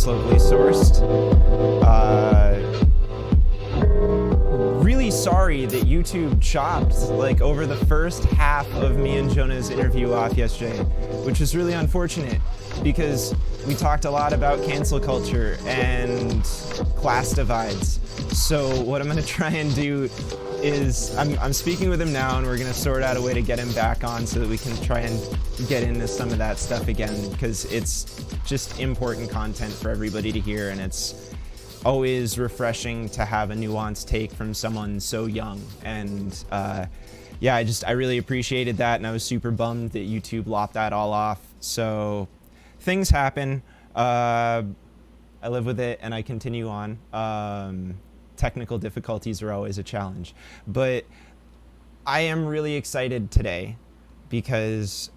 it's locally sourced. Really sorry that YouTube chopped like over the first half of me and Jonah's interview off yesterday, which was really unfortunate because we talked a lot about cancel culture and class divides. So what I'm going to try and do is I'm speaking with him now, and we're going to sort out a way to get him back on so that we can try and get into some of that stuff again, because it's just important content for everybody to hear, and it's always refreshing to have a nuanced take from someone so young. And yeah, I really appreciated that, and I was super bummed that YouTube lopped that all off. So things happen. I live with it and I continue on. Technical difficulties are always a challenge, but I am really excited today because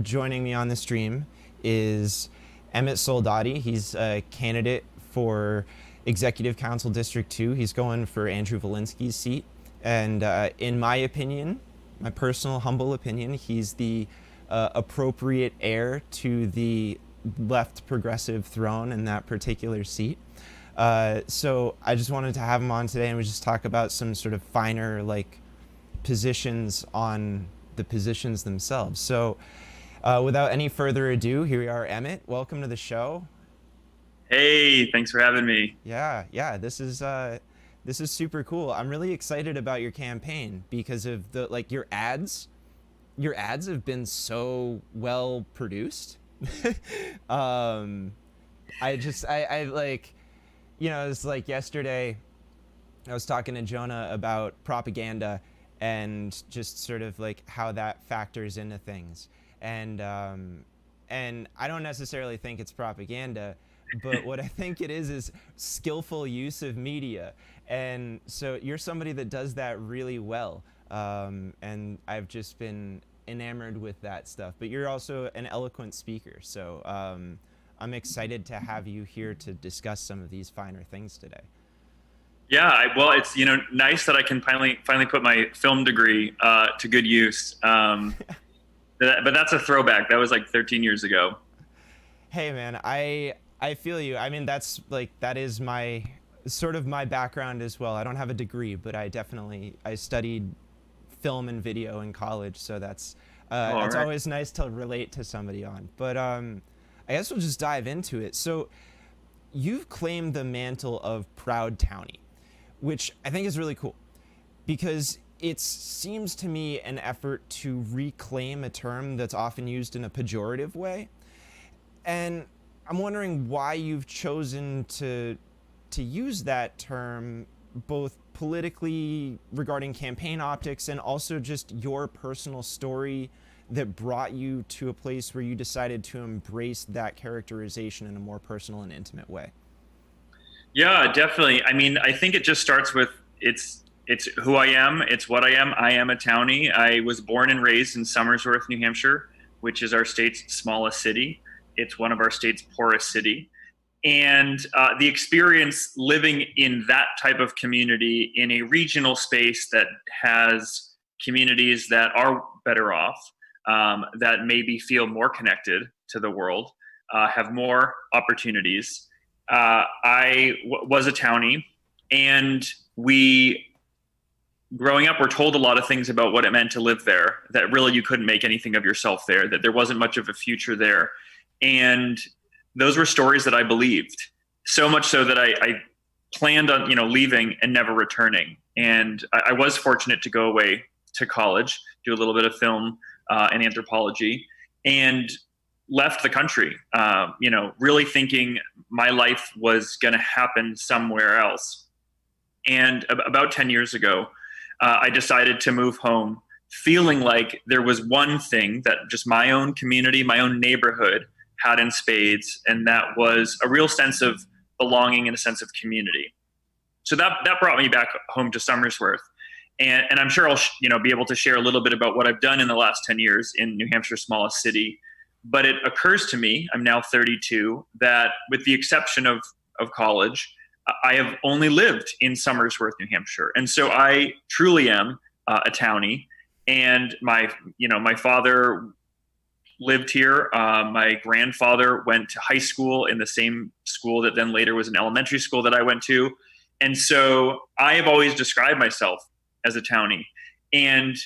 joining me on the stream is Emmett Soldati. He's a candidate for Executive Council District 2. He's going for Andru Volinsky's seat. And in my opinion, my personal humble opinion, he's the appropriate heir to the left progressive throne in that particular seat. So I just wanted to have him on today, and we just talk about some sort of finer like positions on the positions themselves. So without any further ado, here we are. Emmett, welcome to the show. Hey, thanks for having me. Yeah, this is super cool. I'm really excited about your campaign because of the your ads have been so well produced. I like, you know, it's like yesterday I was talking to Jonah about propaganda and just sort of like how that factors into things. And I don't necessarily think it's propaganda, but what I think it is skillful use of media. And so you're somebody that does that really well. And I've just been enamored with that stuff. But you're also an eloquent speaker. So I'm excited to have you here to discuss some of these finer things today. Yeah, well, it's nice that I can finally put my film degree to good use. But that's a throwback. That was like 13 years ago. Hey man, I feel you. I mean, that is my sort of my background as well. I don't have a degree, but I studied film and video in college, so that's right. always nice to relate to somebody on. But I guess we'll just dive into it. So you've claimed the mantle of Proud Townie, which I think is really cool because it seems to me an effort to reclaim a term that's often used in a pejorative way. And I'm wondering why you've chosen to use that term, both politically regarding campaign optics and also just your personal story that brought you to a place where you decided to embrace that characterization in a more personal and intimate way. Yeah, definitely. I mean, I think it just starts with it's who I am. It's what I am. I am a townie. I was born and raised in Somersworth, New Hampshire, which is our state's smallest city. It's one of our state's poorest city. And the experience living in that type of community in a regional space that has communities that are better off, that maybe feel more connected to the world, have more opportunities. I was a townie, and growing up, we're told a lot of things about what it meant to live there, that really you couldn't make anything of yourself there, that there wasn't much of a future there. And those were stories that I believed, so much so that I planned on, leaving and never returning. And I was fortunate to go away to college, do a little bit of film and anthropology, and left the country, really thinking my life was going to happen somewhere else. And about 10 years ago, I decided to move home, feeling like there was one thing that just my own community, my own neighborhood had in spades, and that was a real sense of belonging and a sense of community. So that brought me back home to Somersworth. And I'm sure I'll be able to share a little bit about what I've done in the last 10 years in New Hampshire's smallest city. But it occurs to me, I'm now 32, that with the exception of college, I have only lived in Somersworth, New Hampshire. And so I truly am a townie. And my father lived here. My grandfather went to high school in the same school that then later was an elementary school that I went to. And so I have always described myself as a townie. And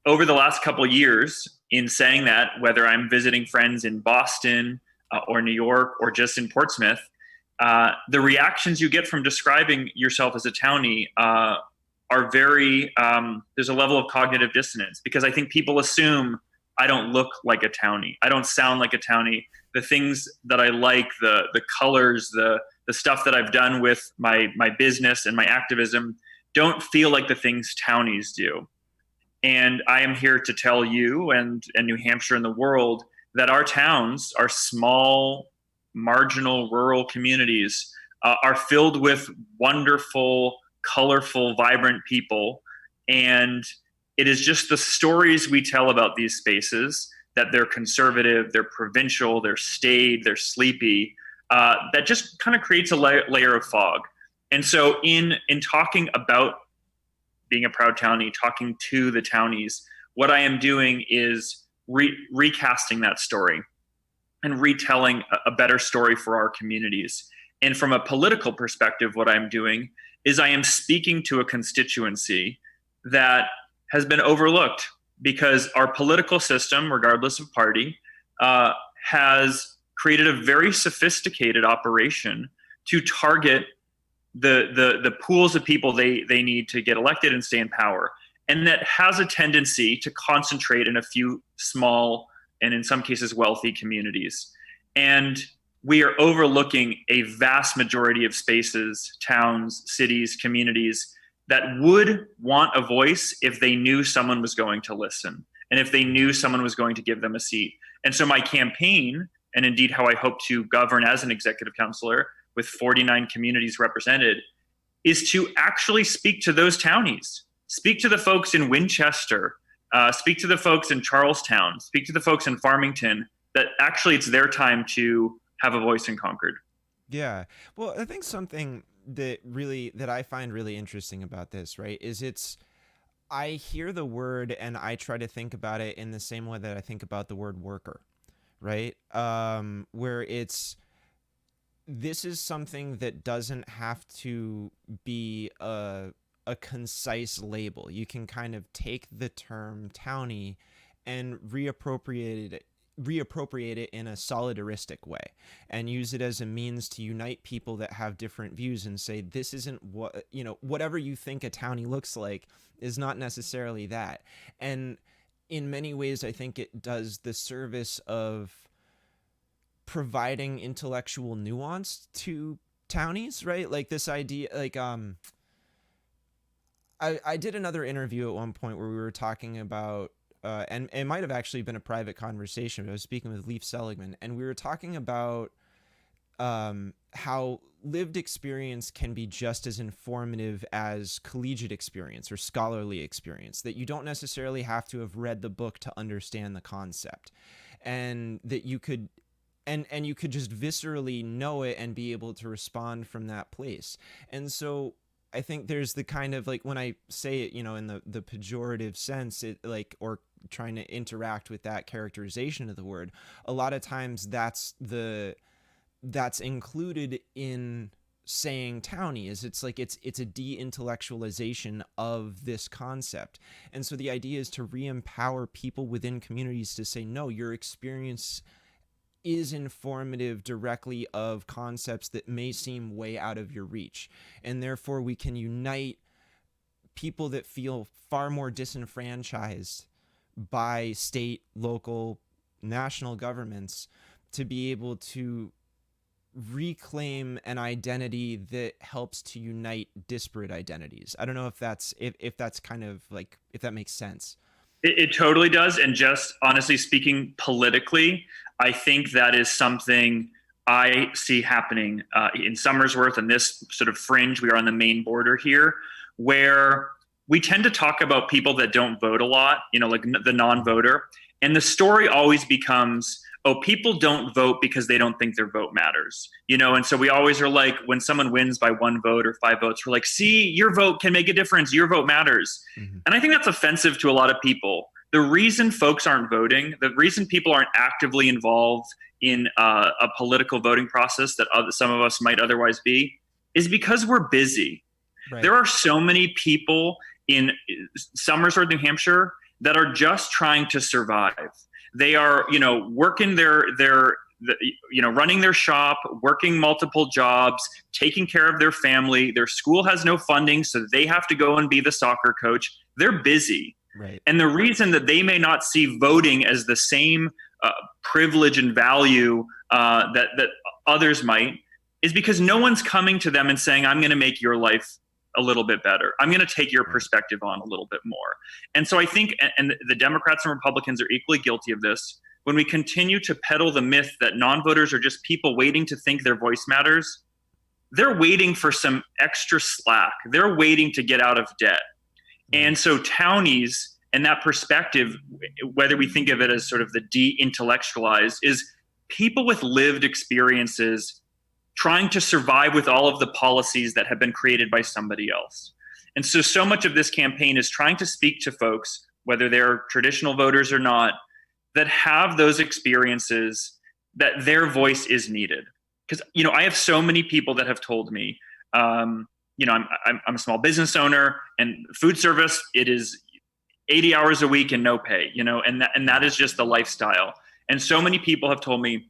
over the last couple of years, in saying that, whether I'm visiting friends in Boston or New York or just in Portsmouth, the reactions you get from describing yourself as a townie are very, there's a level of cognitive dissonance, because I think people assume I don't look like a townie. I don't sound like a townie. The things that I like, the colors, the stuff that I've done with my business and my activism don't feel like the things townies do. And I am here to tell you and New Hampshire and the world that our towns, our small, marginal, rural communities are filled with wonderful, colorful, vibrant people. And it is just the stories we tell about these spaces, that they're conservative, they're provincial, they're staid, they're sleepy, that just kind of creates a layer of fog. And so in talking about being a proud townie, talking to the townies, what I am doing is recasting that story and retelling a better story for our communities. And from a political perspective, what I'm doing is I am speaking to a constituency that has been overlooked, because our political system, regardless of party, has created a very sophisticated operation to target the pools of people they need to get elected and stay in power. And that has a tendency to concentrate in a few small and in some cases wealthy communities. And we are overlooking a vast majority of spaces, towns, cities, communities that would want a voice if they knew someone was going to listen and if they knew someone was going to give them a seat. And so my campaign, and indeed how I hope to govern as an executive councillor with 49 communities represented, is to actually speak to those townies, speak to the folks in Winchester, speak to the folks in Charlestown, speak to the folks in Farmington, that actually it's their time to have a voice in Concord. Yeah. Well, I think something that I find really interesting about this, right, is I hear the word and I try to think about it in the same way that I think about the word worker, right? Where this is something that doesn't have to be a concise label. You can kind of take the term townie and reappropriate it in a solidaristic way and use it as a means to unite people that have different views and say, this isn't what, whatever you think a townie looks like is not necessarily that. And in many ways, I think it does the service of providing intellectual nuance to townies, right? Like this idea, like, I did another interview at one point where we were talking about, and it might have actually been a private conversation, but I was speaking with Leif Seligman, and we were talking about how lived experience can be just as informative as collegiate experience or scholarly experience, that you don't necessarily have to have read the book to understand the concept, and that you could and you could just viscerally know it and be able to respond from that place. And so I think there's the kind of, like, when I say it, in the pejorative sense, it like, or trying to interact with that characterization of the word, a lot of times that's included in saying townie, is it's like it's a de-intellectualization of this concept. And so the idea is to re-empower people within communities to say, no, your experience is informative directly of concepts that may seem way out of your reach. And therefore we can unite people that feel far more disenfranchised by state, local, national governments to be able to reclaim an identity that helps to unite disparate identities. I don't know if that's kind of like, if that makes sense. It totally does. And just honestly speaking, politically, I think that is something I see happening in Somersworth and this sort of fringe. We are on the main border here, where we tend to talk about people that don't vote a lot, like the non-voter. And the story always becomes, oh, people don't vote because they don't think their vote matters, and so we always are like, when someone wins by 1 vote or 5 votes, we're like, see, your vote can make a difference. Your vote matters. Mm-hmm. And I think that's offensive to a lot of people, the reason folks aren't voting, the reason people aren't actively involved in a political voting process that some of us might otherwise be, is because we're busy. Right. There are so many people in Somersworth, New Hampshire, that are just trying to survive. They are, working running their shop, working multiple jobs, taking care of their family. Their school has no funding, so they have to go and be the soccer coach. They're busy. Right. And the reason that they may not see voting as the same privilege and value that others might is because no one's coming to them and saying, I'm going to make your life a little bit better. I'm going to take your perspective on a little bit more. And so I think, and the Democrats and Republicans are equally guilty of this, when we continue to peddle the myth that non-voters are just people waiting to think their voice matters, they're waiting for some extra slack. They're waiting to get out of debt. And so townies and that perspective, whether we think of it as sort of the de-intellectualized, is people with lived experiences trying to survive with all of the policies that have been created by somebody else. And so much of this campaign is trying to speak to folks, whether they're traditional voters or not, that have those experiences, that their voice is needed. Because, I have so many people that have told me, I'm a small business owner, and food service, it is 80 hours a week and no pay, and that is just the lifestyle. And so many people have told me,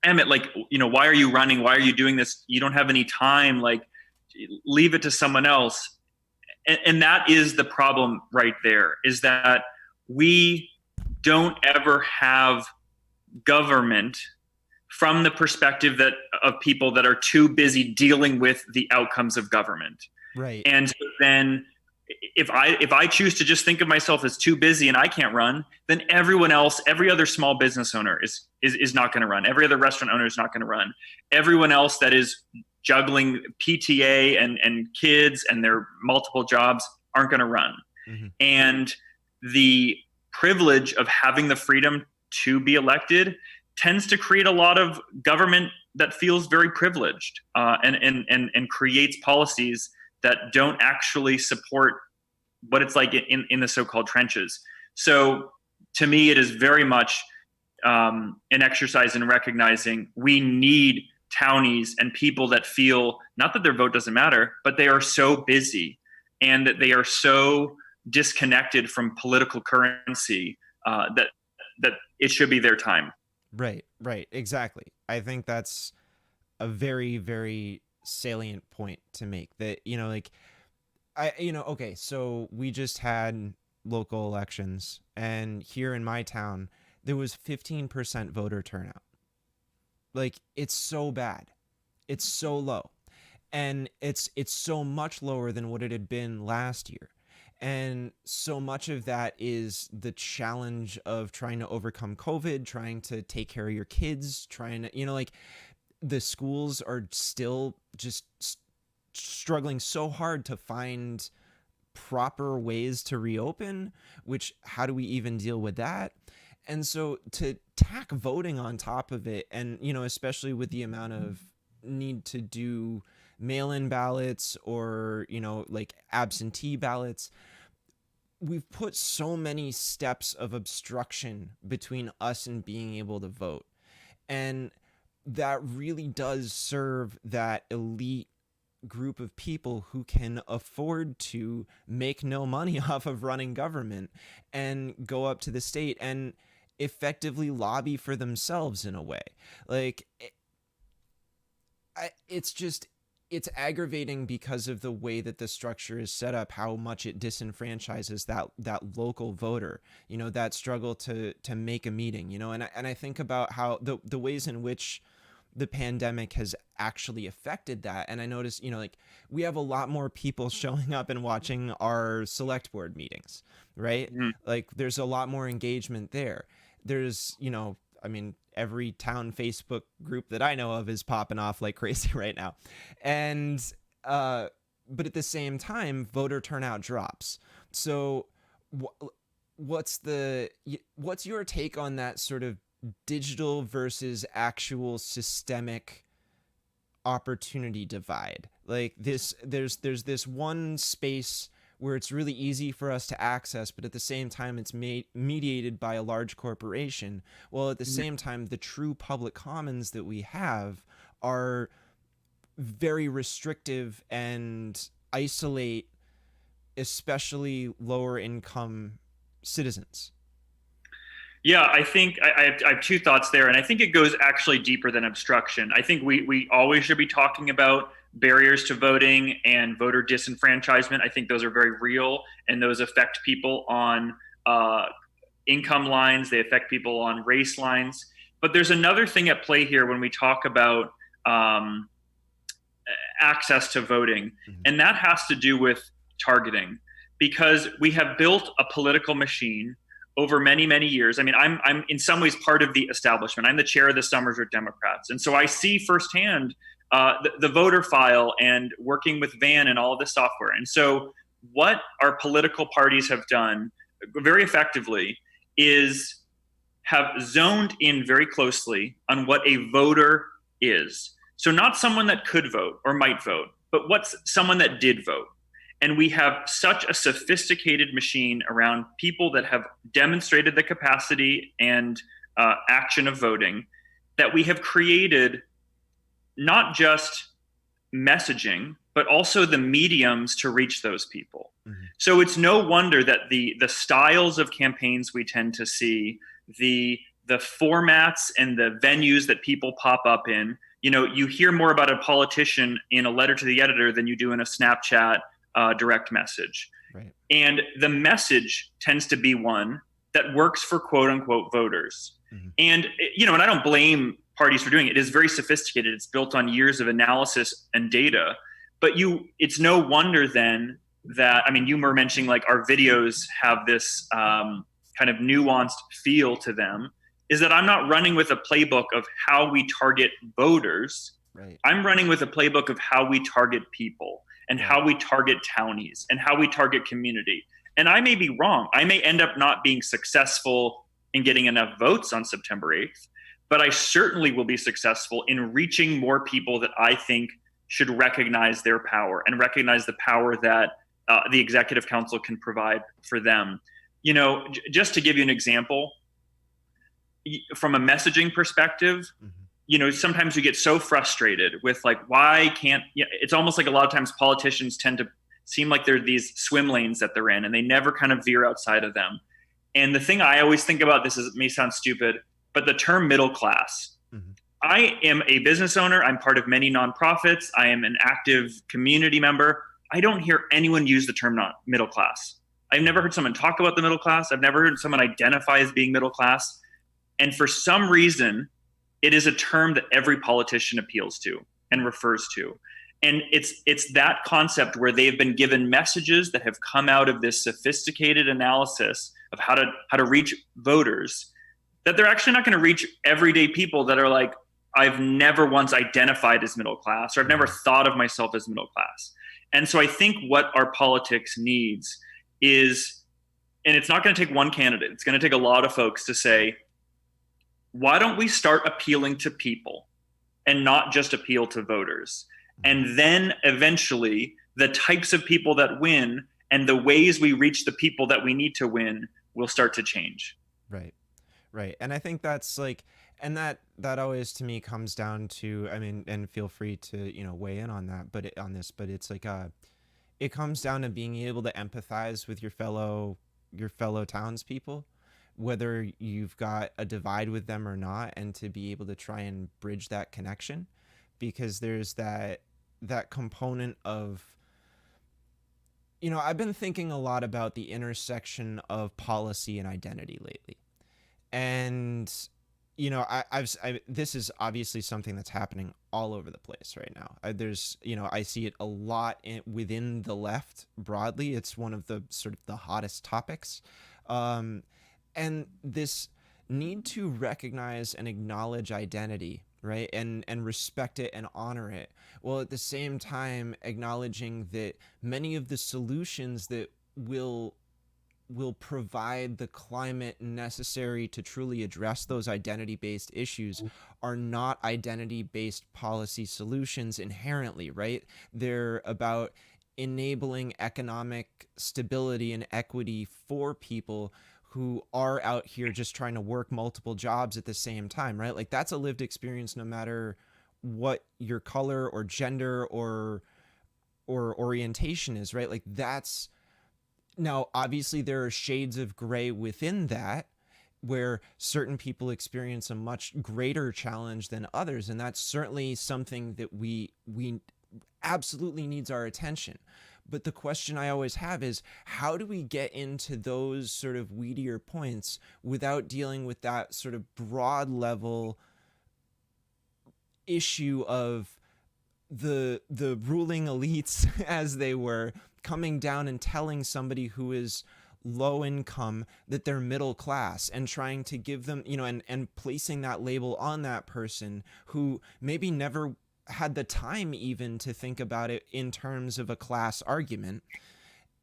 Emmett, why are you running? Why are you doing this? You don't have any time, leave it to someone else. And that is the problem right there, is that we don't ever have government from the perspective of people that are too busy dealing with the outcomes of government. Right. And then if I choose to just think of myself as too busy and I can't run, then everyone else, every other small business owner is not going to run. Every other restaurant owner is not going to run. Everyone else that is juggling PTA and kids and their multiple jobs aren't going to run. Mm-hmm. And the privilege of having the freedom to be elected tends to create a lot of government that feels very privileged and creates policies that don't actually support what it's like in the so-called trenches. So to me, it is very much an exercise in recognizing we need townies and people that feel, not that their vote doesn't matter, but they are so busy and that they are so disconnected from political currency that it should be their time. Right, exactly. I think that's a very, very salient point to make, that okay, so we just had local elections, and here in my town there was 15% voter turnout. It's so bad, it's so low, and it's so much lower than what it had been last year. And so much of that is the challenge of trying to overcome COVID, trying to take care of your kids, trying to, the schools are still just struggling so hard to find proper ways to reopen, which, how do we even deal with that? And so to tack voting on top of it, and, especially with the amount of need to do mail-in ballots or, absentee ballots, we've put so many steps of obstruction between us and being able to vote. And that really does serve that elite group of people who can afford to make no money off of running government and go up to the state and effectively lobby for themselves in a way. It's aggravating because of the way that the structure is set up, how much it disenfranchises that local voter, that struggle to make a meeting, and I think about how the ways in which the pandemic has actually affected that. And I noticed, we have a lot more people showing up and watching our select board meetings, right? Mm-hmm. There's a lot more engagement there. There's, every town Facebook group that I know of is popping off like crazy right now. And, but at the same time, voter turnout drops. So what's your take on that sort of digital versus actual systemic opportunity divide? There's this one space where it's really easy for us to access, but at the same time it's mediated by a large corporation. Well, at the same time, the true public commons that we have are very restrictive and isolate especially lower income citizens. Yeah, I think I have two thoughts there, and I think it goes actually deeper than obstruction. I think we always should be talking about barriers to voting and voter disenfranchisement. I think those are very real, and those affect people on income lines. They affect people on race lines. But there's another thing at play here when we talk about access to voting, and that has to do with targeting, because we have built a political machine over many, many years. I mean, I'm in some ways part of the establishment. I'm the chair of the Somersworth Democrats. And so I see firsthand the voter file and working with Van and all of this software. And so what our political parties have done very effectively is have zoned in very closely on what a voter is. So not someone that could vote or might vote, but what's someone that did vote. And we have such a sophisticated machine around people that have demonstrated the capacity and action of voting that we have created not just messaging, but also the mediums to reach those people. So it's no wonder that the styles of campaigns we tend to see, the formats and the venues that people pop up in, you hear more about a politician in a letter to the editor than you do in a Snapchat direct message. Right. And the message tends to be one that works for quote unquote voters. And, and I don't blame parties for doing it. It is very sophisticated. It's built on years of analysis and data, but it's no wonder then that, I mean, you were mentioning like our videos have this kind of nuanced feel to them, is that I'm not running with a playbook of how we target voters. Right. I'm running with a playbook of how we target people and how we target townies and how we target community. And I may be wrong. I may end up not being successful in getting enough votes on September 8th, but I certainly will be successful in reaching more people that I think should recognize their power and recognize the power that the Executive Council can provide for them. Just to give you an example, from a messaging perspective, sometimes you get so frustrated with like, why can't, it's almost like a lot of times politicians tend to seem like they're these swim lanes that they're in and they never kind of veer outside of them. And the thing I always think about, it may sound stupid, but the term middle class. I am a business owner. I'm part of many nonprofits. I am an active community member. I don't hear anyone use the term middle class. I've never heard someone talk about the middle class. I've never heard someone identify as being middle class. And for some reason, it is a term that every politician appeals to and refers to. And it's that concept where they've been given messages that have come out of this sophisticated analysis of how to reach voters, that they're actually not going to reach everyday people that are like, I've never once identified as middle class, or I've never thought of myself as middle class. And so I think what our politics needs is, and it's not going to take one candidate, it's going to take a lot of folks to say, why don't we start appealing to people and not just appeal to voters? And then eventually the types of people that win and the ways we reach the people that we need to win will start to change. Right. And I think that's like, and that always to me comes down to, I mean, and feel free to, weigh in on that, but it's like, it comes down to being able to empathize with your fellow townspeople, whether you've got a divide with them or not, and to be able to try and bridge that connection, because there's that component of, I've been thinking a lot about the intersection of policy and identity lately. And, this is obviously something that's happening all over the place right now. I see it a lot within the left broadly. It's one of the sort of the hottest topics. And this need to recognize and acknowledge identity, right? And respect it and honor it, while at the same time acknowledging that many of the solutions that will provide the climate necessary to truly address those identity-based issues are not identity-based policy solutions inherently, right? They're about enabling economic stability and equity for people who are out here just trying to work multiple jobs at the same time, right? Like that's a lived experience no matter what your color or gender or orientation is, right? Like that's, now obviously there are shades of gray within that where certain people experience a much greater challenge than others, and that's certainly something that we absolutely needs our attention. But the question I always have is, how do we get into those sort of weedier points without dealing with that sort of broad level issue of the ruling elites, as they were, coming down and telling somebody who is low income that they're middle class, and trying to give them, you know, and placing that label on that person who maybe never had the time even to think about it in terms of a class argument.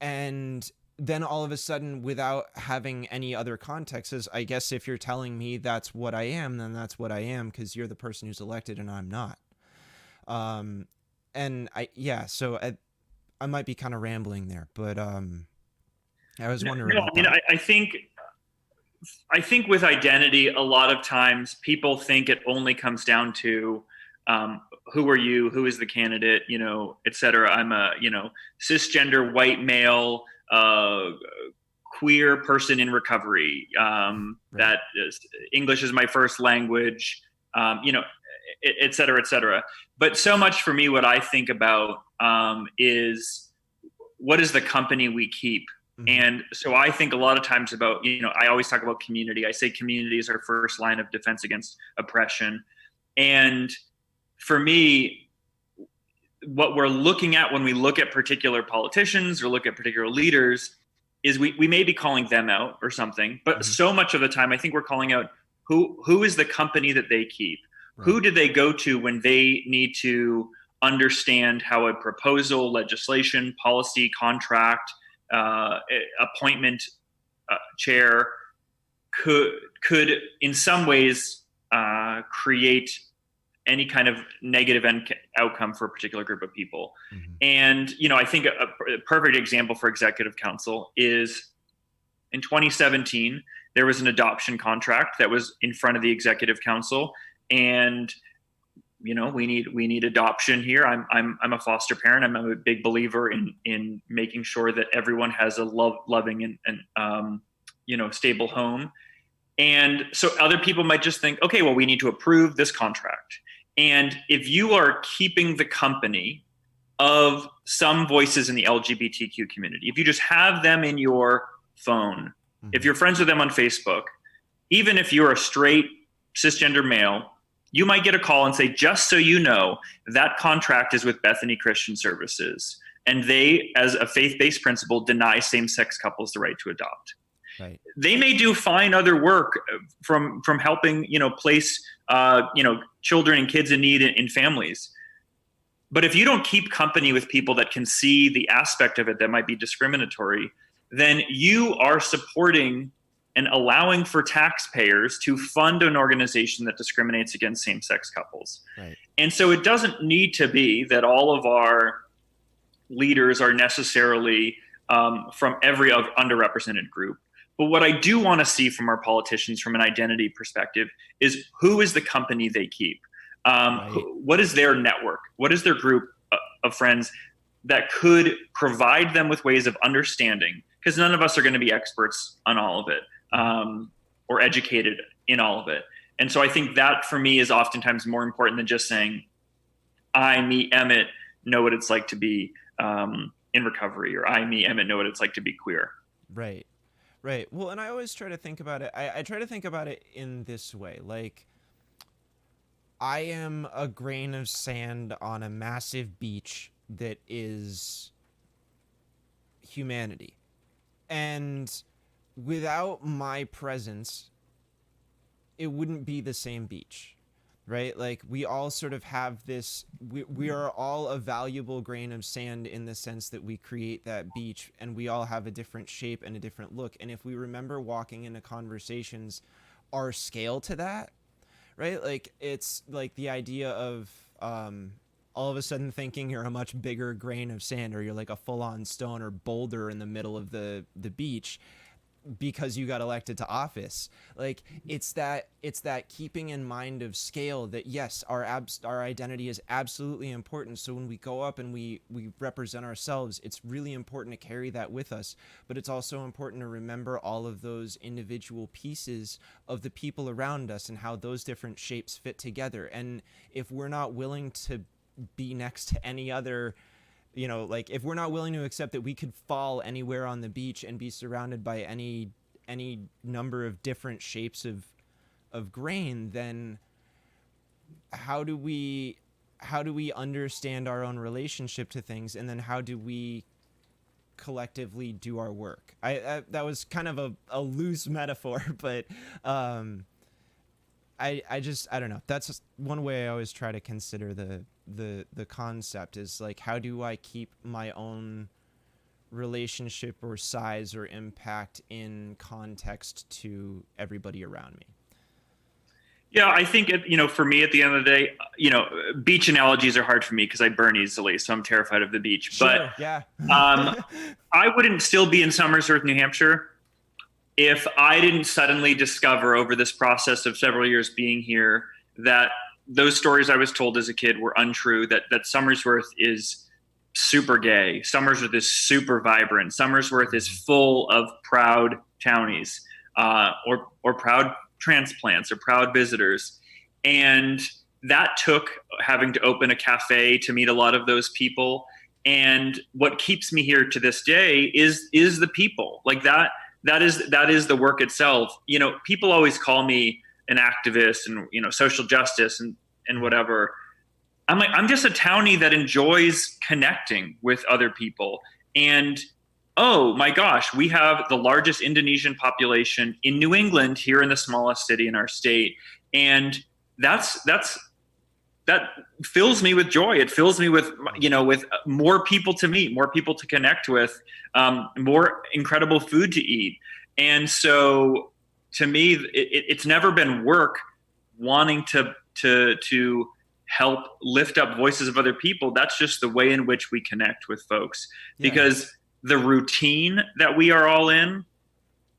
And then all of a sudden, without having any other context, is, I guess if you're telling me that's what I am, then that's what I am, because you're the person who's elected and I'm not. And I might be kind of rambling there, but I was wondering. No, I mean, I think with identity, a lot of times people think it only comes down to who are you, who is the candidate, you know, et cetera. I'm a, you know, cisgender white male, queer person in recovery. Right. That is, English is my first language, you know, et cetera, et cetera. But so much for me, what I think about is what is the company we keep? Mm-hmm. And so I think a lot of times about, you know, I always talk about community. I say community is our first line of defense against oppression. And for me, what we're looking at when we look at particular politicians or look at particular leaders is we may be calling them out or something, but so much of the time, I think we're calling out who is the company that they keep? Right. Who did they go to when they need to understand how a proposal, legislation, policy, contract, appointment, chair could in some ways create any kind of negative outcome for a particular group of people. Mm-hmm. And, you know, I think a perfect example for executive council is in 2017, there was an adoption contract that was in front of the executive council. And, you know, we need adoption here. I'm a foster parent. I'm a big believer in making sure that everyone has a loving and you know, stable home. And so other people might just think, okay, well, we need to approve this contract. And if you are keeping the company of some voices in the LGBTQ community, if you just have them in your phone, if you're friends with them on Facebook, even if you're a straight cisgender male, you might get a call and say, just so you know, that contract is with Bethany Christian Services. And they, as a faith-based principle, deny same-sex couples the right to adopt. Right. They may do fine other work from helping, you know, place, you know, children and kids in need in families. But if you don't keep company with people that can see the aspect of it that might be discriminatory, then you are supporting and allowing for taxpayers to fund an organization that discriminates against same-sex couples. Right. And so it doesn't need to be that all of our leaders are necessarily from every underrepresented group. But what I do want to see from our politicians from an identity perspective is who is the company they keep? Right. What is their network? What is their group of friends that could provide them with ways of understanding? Because none of us are going to be experts on all of it or educated in all of it. And so I think that for me is oftentimes more important than just saying, I, me, Emmett, know what it's like to be in recovery, or I, me, Emmett, know what it's like to be queer. Right. Right. Well, and I always try to think about it. I try to think about it in this way. Like, I am a grain of sand on a massive beach that is humanity. And without my presence, it wouldn't be the same beach. Right? Like, we all sort of have this, we are all a valuable grain of sand in the sense that we create that beach, and we all have a different shape and a different look. And if we remember walking into conversations, our scale to that, right? Like, it's like the idea of all of a sudden thinking you're a much bigger grain of sand, or you're like a full-on stone or boulder in the middle of the beach because you got elected to office. Like, it's that keeping in mind of scale, that yes, our identity is absolutely important. So when we go up and we represent ourselves, it's really important to carry that with us. But it's also important to remember all of those individual pieces of the people around us and how those different shapes fit together. And if we're not willing to be next to any other, like, if we're not willing to accept that we could fall anywhere on the beach and be surrounded by any number of different shapes of grain, then how do we understand our own relationship to things, and then how do we collectively do our work? That was kind of a loose metaphor, but I don't know. That's just one way I always try to consider the concept, is like, how do I keep my own relationship or size or impact in context to everybody around me? Yeah, I think, for me, at the end of the day, beach analogies are hard for me because I burn easily, so I'm terrified of the beach. Sure, but yeah. I wouldn't still be in Somersworth, New Hampshire, if I didn't suddenly discover over this process of several years being here that those stories I was told as a kid were untrue, that Somersworth is super gay, Somersworth is super vibrant, Somersworth is full of proud townies, or proud transplants, or proud visitors. And that took having to open a cafe to meet a lot of those people. And what keeps me here to this day is the people. Like, that is the work itself. People always call me an activist and, social justice and whatever. I'm like, I'm just a townie that enjoys connecting with other people. And, oh my gosh, we have the largest Indonesian population in New England, here in the smallest city in our state. And that fills me with joy. It fills me with, with more people to meet, more people to connect with, more incredible food to eat. And so, to me, it's never been work wanting to help lift up voices of other people. That's just the way in which we connect with folks. Yeah. Because the routine that we are all in,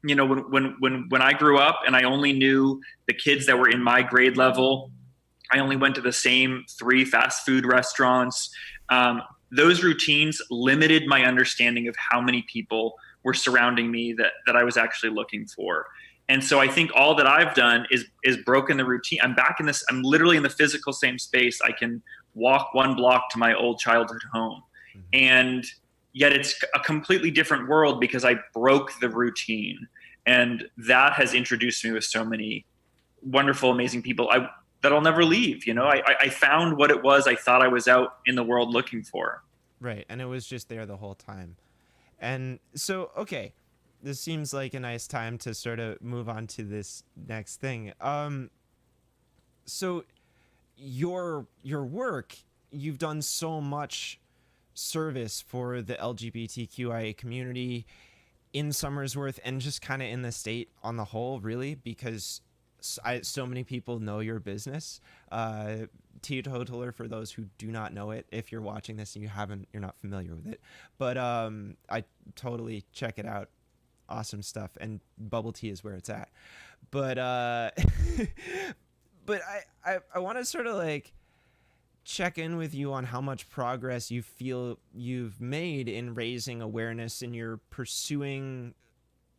when I grew up and I only knew the kids that were in my grade level, I only went to the same 3 fast food restaurants. Those routines limited my understanding of how many people were surrounding me that I was actually looking for. And so I think all that I've done is broken the routine. I'm literally in the physical same space. I can walk 1 block to my old childhood home. Mm-hmm. And yet it's a completely different world because I broke the routine. And that has introduced me with so many wonderful, amazing people that I'll never leave. I found what it was I thought I was out in the world looking for. Right. And it was just there the whole time. And so, okay, this seems like a nice time to sort of move on to this next thing. So your work, you've done so much service for the LGBTQIA community in Somersworth and just kind of in the state on the whole, really, because so many people know your business. Teatotaller, for those who do not know it, if you're watching this and you're not familiar with it, but I totally check it out. Awesome stuff, and bubble tea is where it's at. But but I want to sort of like check in with you on how much progress you feel you've made in raising awareness in your pursuing,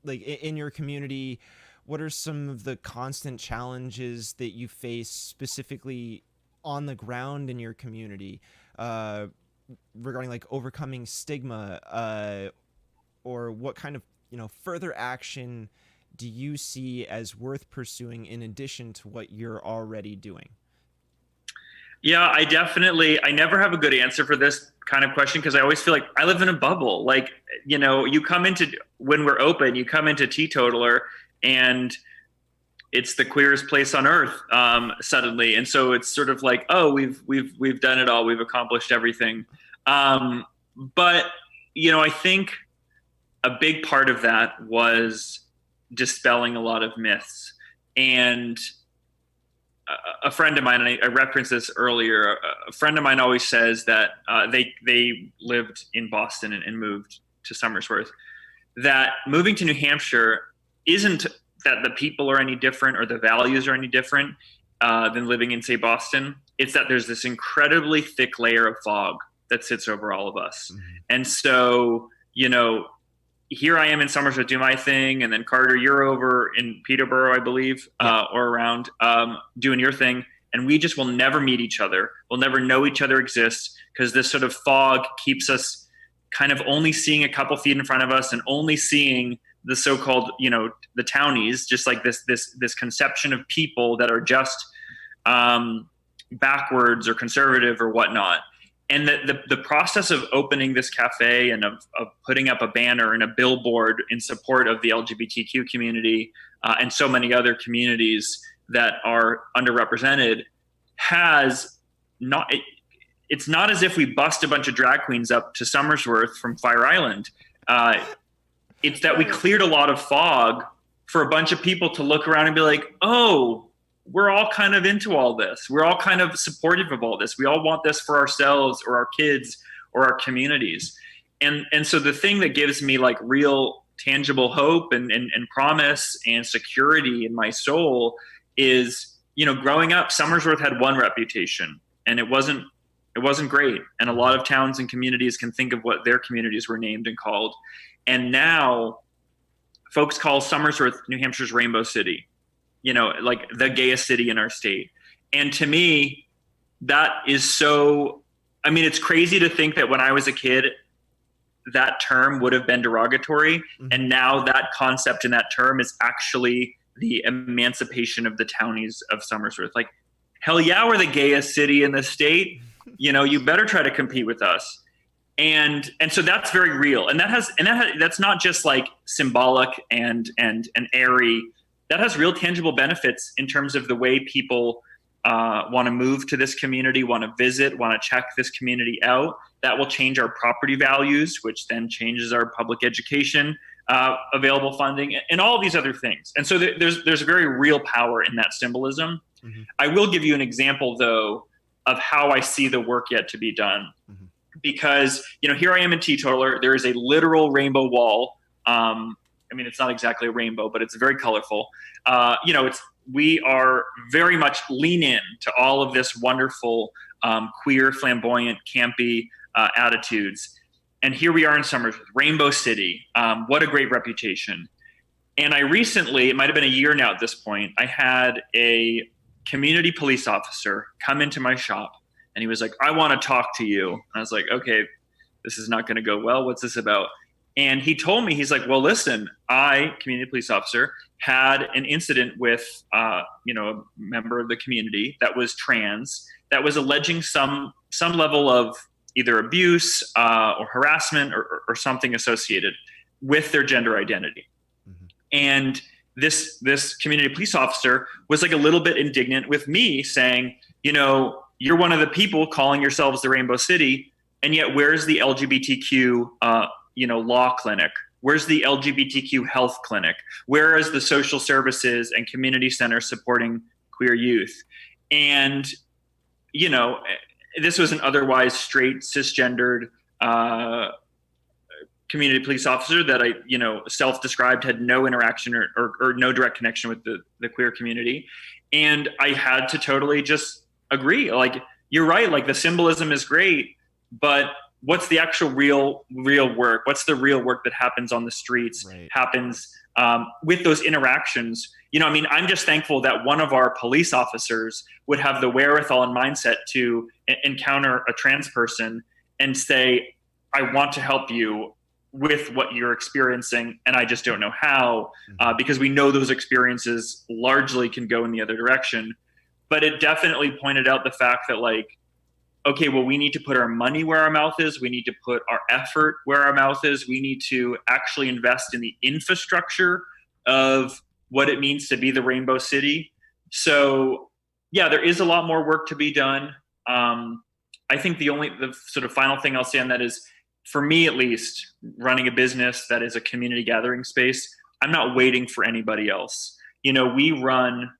like, in your community. What are some of the constant challenges that you face specifically on the ground in your community, regarding like overcoming stigma, or what kind of further action do you see as worth pursuing in addition to what you're already doing? Yeah, I never have a good answer for this kind of question because I always feel like I live in a bubble. Like, when we're open, you come into Teatotaller and it's the queerest place on earth, suddenly. And so it's sort of like, oh, we've done it all. We've accomplished everything. But, I think a big part of that was dispelling a lot of myths. And a friend of mine, and I referenced this earlier, a friend of mine always says that they lived in Boston and moved to Somersworth, that moving to New Hampshire isn't that the people are any different or the values are any different than living in, say, Boston. It's that there's this incredibly thick layer of fog that sits over all of us. Mm-hmm. And so, here I am in Somersworth doing my thing, and then Carter, you're over in Peterborough, I believe, or around, doing your thing, and we just will never meet each other. We'll never know each other exists because this sort of fog keeps us kind of only seeing a couple feet in front of us and only seeing the so-called, the townies, just like this conception of people that are just backwards or conservative or whatnot. And the process of opening this cafe and of putting up a banner and a billboard in support of the LGBTQ community and so many other communities that are underrepresented it's not as if we bust a bunch of drag queens up to Somersworth from Fire Island. It's that we cleared a lot of fog for a bunch of people to look around and be like, oh, we're all kind of into all this. We're all kind of supportive of all this. We all want this for ourselves or our kids or our communities. And so the thing that gives me like real tangible hope and promise and security in my soul is, growing up, Somersworth had one reputation, and it wasn't great. And a lot of towns and communities can think of what their communities were named and called. And now folks call Somersworth New Hampshire's Rainbow City, like the gayest city in our state. And to me, that is it's crazy to think that when I was a kid, that term would have been derogatory. Mm-hmm. And now that concept and that term is actually the emancipation of the townies of Somersworth. Like, hell yeah, we're the gayest city in the state. You better try to compete with us. And so that's very real. And that's not just like symbolic and airy. That has real tangible benefits in terms of the way people want to move to this community, want to visit, want to check this community out. That will change our property values, which then changes our public education available funding, and all of these other things. And so there's a very real power in that symbolism. Mm-hmm. I will give you an example, though, of how I see the work yet to be done. Mm-hmm. Because, here I am in Teatotaller. There is a literal rainbow wall. It's not exactly a rainbow, but it's very colorful. We are very much lean in to all of this wonderful, queer, flamboyant, campy attitudes. And here we are in Somersworth, Rainbow City. What a great reputation. And I recently, it might've been a year now at this point, I had a community police officer come into my shop, and he was like, I want to talk to you. And I was like, okay, this is not going to go well. What's this about? And he told me, he's like, well, listen, community police officer, had an incident with, a member of the community that was trans, that was alleging some level of either abuse or harassment or something associated with their gender identity. Mm-hmm. And this community police officer was like a little bit indignant with me, saying, you're one of the people calling yourselves the Rainbow City, and yet where's the LGBTQ law clinic? Where's the LGBTQ health clinic? Where is the social services and community center supporting queer youth? And, this was an otherwise straight, cisgendered community police officer that I, self-described had no interaction or no direct connection with the queer community. And I had to totally just agree. Like, you're right. Like, the symbolism is great, but what's the actual real work? What's the real work that happens on the streets, happens with those interactions? I'm just thankful that one of our police officers would have the wherewithal and mindset to encounter a trans person and say, I want to help you with what you're experiencing, and I just don't know how, because we know those experiences largely can go in the other direction. But it definitely pointed out the fact that, like, okay, well, we need to put our money where our mouth is. We need to put our effort where our mouth is. We need to actually invest in the infrastructure of what it means to be the Rainbow City. So, yeah, there is a lot more work to be done. I think the sort of final thing I'll say on that is, for me at least, running a business that is a community gathering space, I'm not waiting for anybody else. We run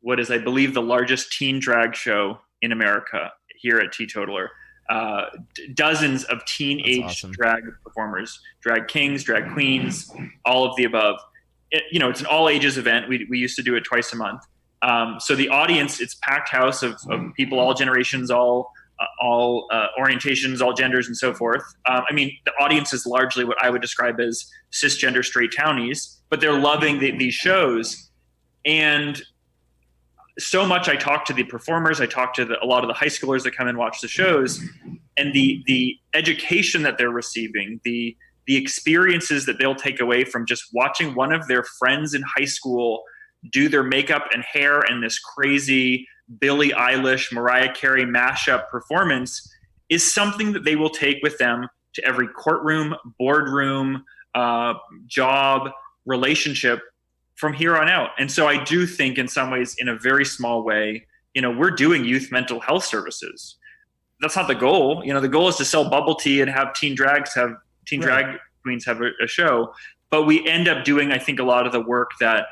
what is, I believe, the largest teen drag show in America here at Teatotaller. Dozens of teenage awesome. drag performers, drag kings, drag queens, all of the above. It's an all ages event. We used to do it twice a month. So the audience, it's packed house of people, all generations, all orientations, all genders, and so forth. The audience is largely what I would describe as cisgender straight townies, but they're loving these shows. And so much, I talk to the performers, I talk to a lot of the high schoolers that come and watch the shows, and the education that they're receiving, the experiences that they'll take away from just watching one of their friends in high school do their makeup and hair in this crazy Billie Eilish, Mariah Carey mashup performance is something that they will take with them to every courtroom, boardroom, job, relationship from here on out. And so I do think in some ways, in a very small way, we're doing youth mental health services. That's not the goal. The goal is to sell bubble tea and have drag queens have a show. But we end up doing, I think, a lot of the work that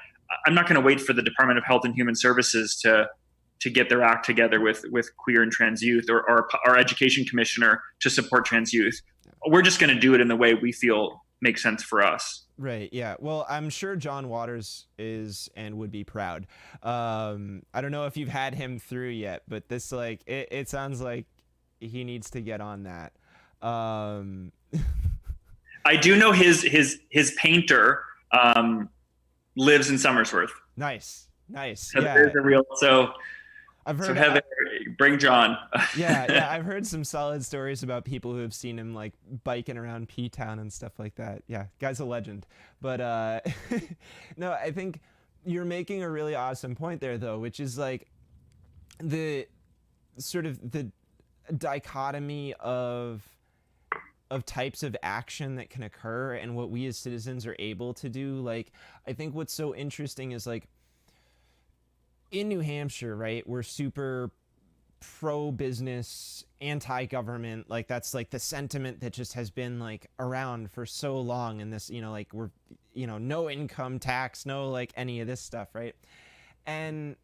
I'm not going to wait for the Department of Health and Human Services to get their act together with queer and trans youth or our education commissioner to support trans youth. We're just going to do it in the way we feel makes sense for us. Right. Yeah. Well, I'm sure John Waters is and would be proud. I don't know if you've had him through yet, but this, it sounds like he needs to get on that. I do know his painter lives in Somersworth. Nice. So yeah. There's a real. So I've heard. So Heather, bring John. yeah. I've heard some solid stories about people who have seen him biking around P-Town and stuff like that. Yeah, guy's a legend. But no, I think you're making a really awesome point there, though, which is the sort of the dichotomy of types of action that can occur and what we as citizens are able to do. I think what's so interesting is in New Hampshire, right, we're super pro-business, anti-government. That's the sentiment that just has been around for so long. And this, we're, no income tax, no any of this stuff, right? And,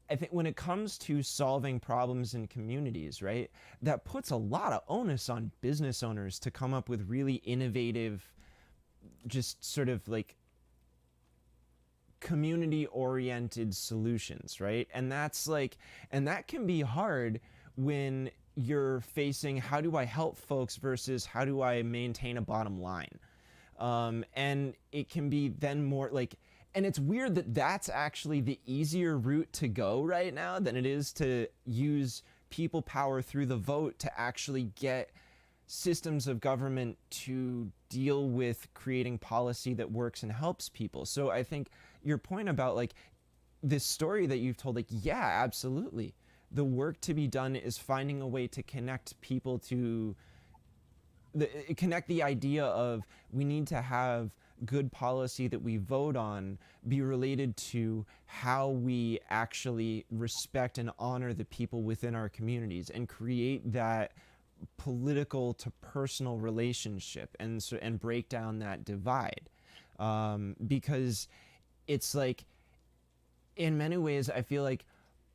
I think when it comes to solving problems in communities, right, that puts a lot of onus on business owners to come up with really innovative, just sort of community-oriented solutions, right? And that's and that can be hard when you're facing how do I help folks versus how do I maintain a bottom line. And it can be then more and it's weird that that's actually the easier route to go right now than it is to use people power through the vote to actually get systems of government to deal with creating policy that works and helps people. So I think your point about this story that you've told, yeah, absolutely. The work to be done is finding a way to connect people to connect the idea of we need to have good policy that we vote on be related to how we actually respect and honor the people within our communities and create that political to personal relationship and break down that divide. Because it's in many ways, I feel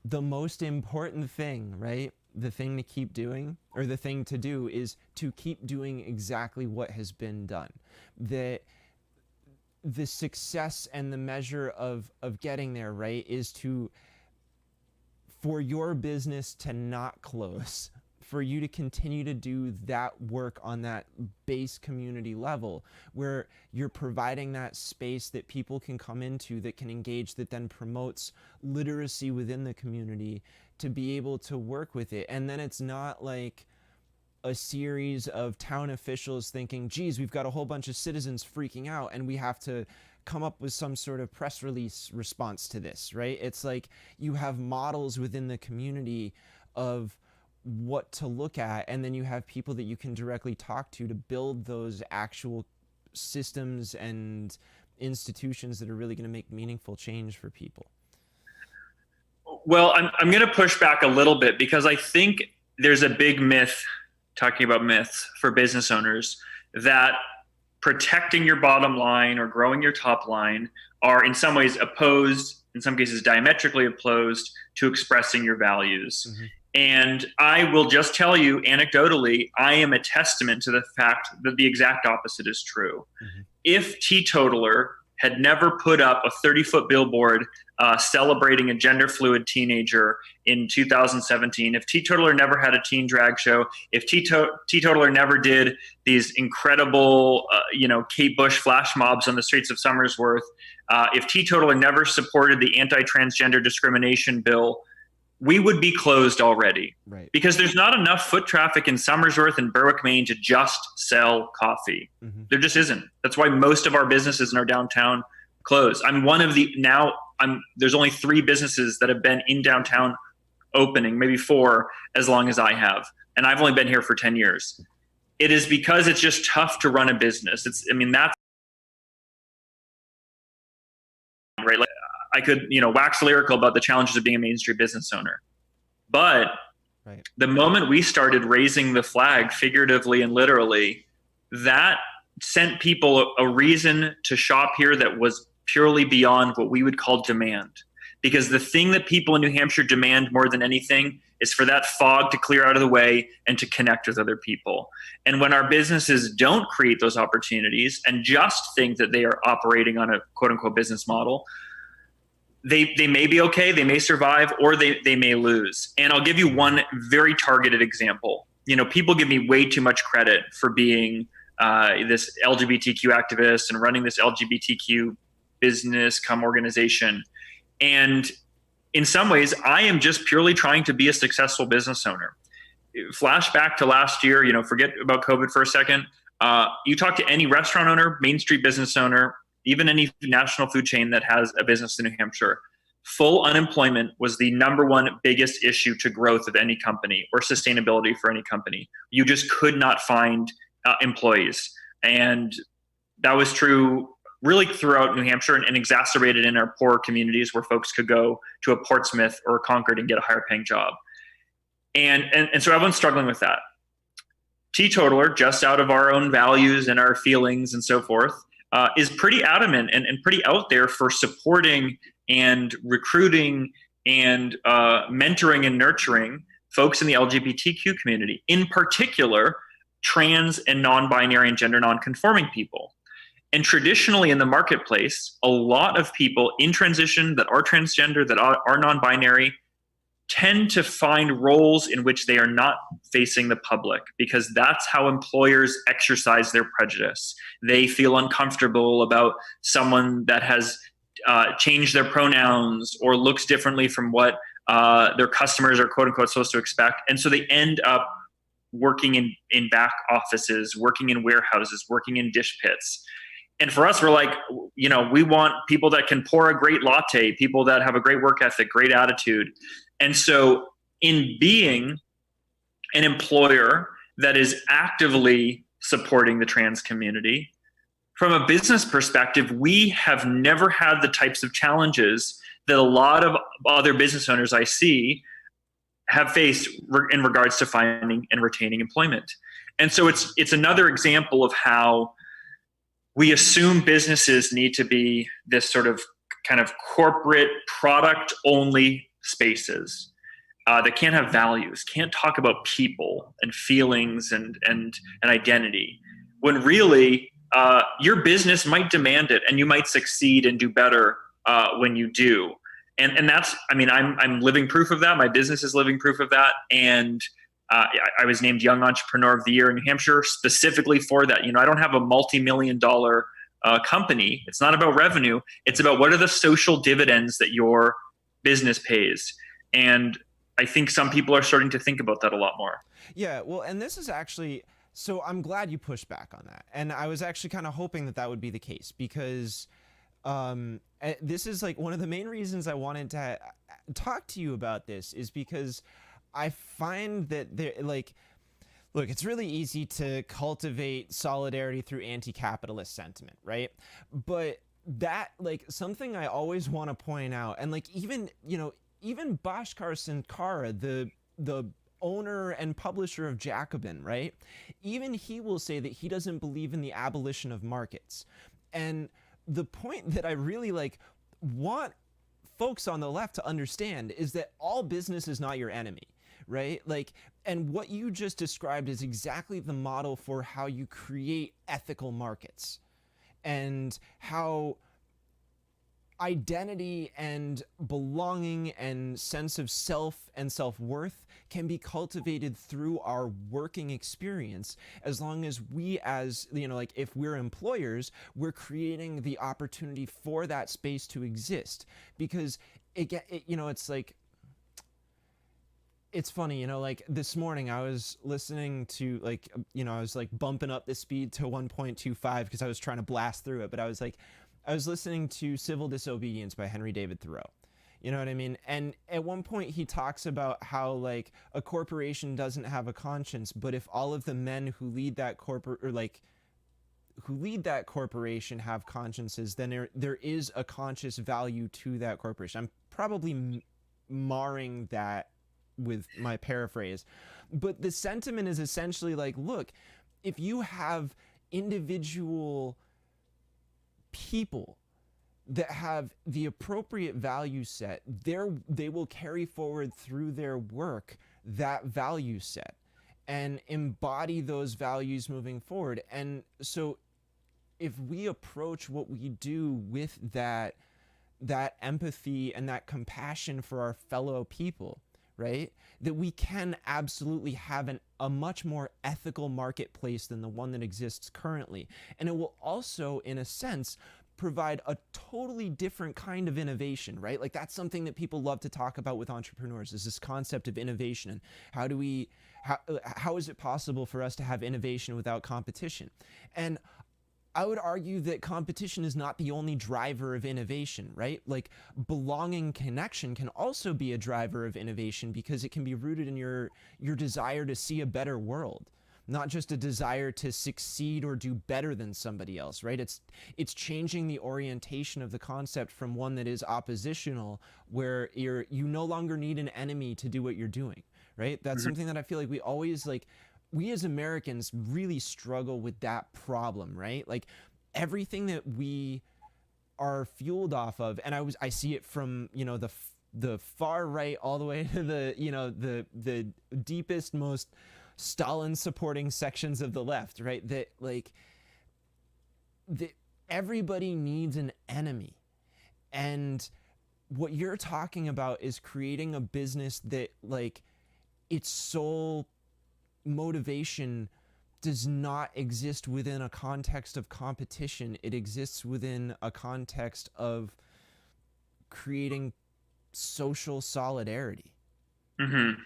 the most important thing, right? The thing to keep doing or the thing to do is to keep doing exactly what has been done. The success and the measure of getting there, right, is for your business to not close, for you to continue to do that work on that base community level where you're providing that space that people can come into, that can engage, that then promotes literacy within the community to be able to work with it. And then it's not a series of town officials thinking, geez, we've got a whole bunch of citizens freaking out and we have to come up with some sort of press release response to this, right? It's you have models within the community of what to look at, and then you have people that you can directly talk to build those actual systems and institutions that are really going to make meaningful change for people. Well, I'm going to push back a little bit because I think there's a big myth, talking about myths for business owners, that protecting your bottom line or growing your top line are in some ways opposed in some cases diametrically opposed to expressing your values. Mm-hmm. And I will just tell you anecdotally, I am a testament to the fact that the exact opposite is true. Mm-hmm. If Teatotaller had never put up a 30-foot billboard celebrating a gender fluid teenager in 2017, if Teatotaller never had a teen drag show, if Teatotaller never did these incredible, Kate Bush flash mobs on the streets of Somersworth, if Teatotaller never supported the anti-transgender discrimination bill, we would be closed already. Right. Because there's not enough foot traffic in Somersworth and Berwick, Maine to just sell coffee. Mm-hmm. There just isn't. That's why most of our businesses in our downtown close. I'm one of the, there's only 3 businesses that have been in downtown opening, maybe 4, as long as I have. And I've only been here for 10 years. It is because it's just tough to run a business. That's right. Like, I could, wax lyrical about the challenges of being a Main Street business owner. But right. The moment we started raising the flag, figuratively and literally, that sent people a reason to shop here that was purely beyond what we would call demand. Because the thing that people in New Hampshire demand more than anything is for that fog to clear out of the way and to connect with other people. And when our businesses don't create those opportunities and just think that they are operating on a quote unquote business model, they may be okay, they may survive, or they may lose. And I'll give you one very targeted example. People give me way too much credit for being this LGBTQ activist and running this LGBTQ business organization. And in some ways, I am just purely trying to be a successful business owner. Flashback to last year, forget about COVID for a second. You talk to any restaurant owner, Main Street business owner, even any national food chain that has a business in New Hampshire, full unemployment was the number one biggest issue to growth of any company or sustainability for any company. You just could not find employees. And that was true really throughout New Hampshire and exacerbated in our poorer communities where folks could go to a Portsmouth or a Concord and get a higher paying job. And so everyone's struggling with that. Teatotaller, just out of our own values and our feelings and so forth, is pretty adamant and pretty out there for supporting and recruiting and mentoring and nurturing folks in the LGBTQ community, in particular, trans and non-binary and gender non-conforming people. And traditionally in the marketplace, a lot of people in transition that are transgender, that are non-binary, tend to find roles in which they are not facing the public, because that's how employers exercise their prejudice. They feel uncomfortable about someone that has changed their pronouns or looks differently from what their customers are quote unquote supposed to expect. And so they end up working in back offices, working in warehouses, working in dish pits. And for us, we're like, we want people that can pour a great latte, people that have a great work ethic, great attitude. And so in being an employer that is actively supporting the trans community, from a business perspective, we have never had the types of challenges that a lot of other business owners I see have faced in regards to finding and retaining employment. And so it's another example of how we assume businesses need to be this sort of kind of corporate product only spaces that can't have values, can't talk about people and feelings and identity, when really your business might demand it and you might succeed and do better when you do. And that's, I'm living proof of that. My business is living proof of that. And I was named Young Entrepreneur of the Year in New Hampshire specifically for that. I don't have a multi-million-dollar company. It's not about revenue. It's about what are the social dividends that your business pays. And I think some people are starting to think about that a lot more. Yeah, well, and this is actually, so I'm glad you pushed back on that. And I was actually kind of hoping that would be the case, because this is like one of the main reasons I wanted to talk to you about this, is because I find that look, it's really easy to cultivate solidarity through anti-capitalist sentiment, right? But that, something I always want to point out, and even Bhaskar Sankara, the owner and publisher of Jacobin, right? Even he will say that he doesn't believe in the abolition of markets. And the point that I really want folks on the left to understand is that all business is not your enemy, right? Like, and what you just described is exactly the model for how you create ethical markets, and how identity and belonging and sense of self and self-worth can be cultivated through our working experience, as long as we, as like, if we're employers, we're creating the opportunity for that space to exist. Because it's like, it's funny, like this morning I was listening to, like, I was like bumping up the speed to 1.25 because I was trying to blast through it, but I was listening to Civil Disobedience by Henry David Thoreau. You know what I mean? And at one point he talks about how, like, a corporation doesn't have a conscience, but if all of the men who lead that corporation have consciences, then there is a conscious value to that corporation. I'm probably marring that with my paraphrase, but the sentiment is essentially like, look, if you have individual people that have the appropriate value set, they will carry forward through their work that value set and embody those values moving forward. And so if we approach what we do with that empathy and that compassion for our fellow people, right, that we can absolutely have a much more ethical marketplace than the one that exists currently. And it will also, in a sense, provide a totally different kind of innovation, right? Like, that's something that people love to talk about with entrepreneurs, is this concept of innovation. And how is it possible for us to have innovation without competition? And I would argue that competition is not the only driver of innovation, right? Like, belonging, connection can also be a driver of innovation, because it can be rooted in your desire to see a better world, not just a desire to succeed or do better than somebody else, right? It's changing the orientation of the concept from one that is oppositional, where you no longer need an enemy to do what you're doing, right? That's something that I feel like we as Americans really struggle with that problem, right? Like, everything that we are fueled off of, and I see it from, the far right all the way to the deepest, most Stalin supporting sections of the left, right? That, like, everybody needs an enemy. And what you're talking about is creating a business that, like, its sole motivation does not exist within a context of competition. It exists within a context of creating social solidarity. Mm-hmm.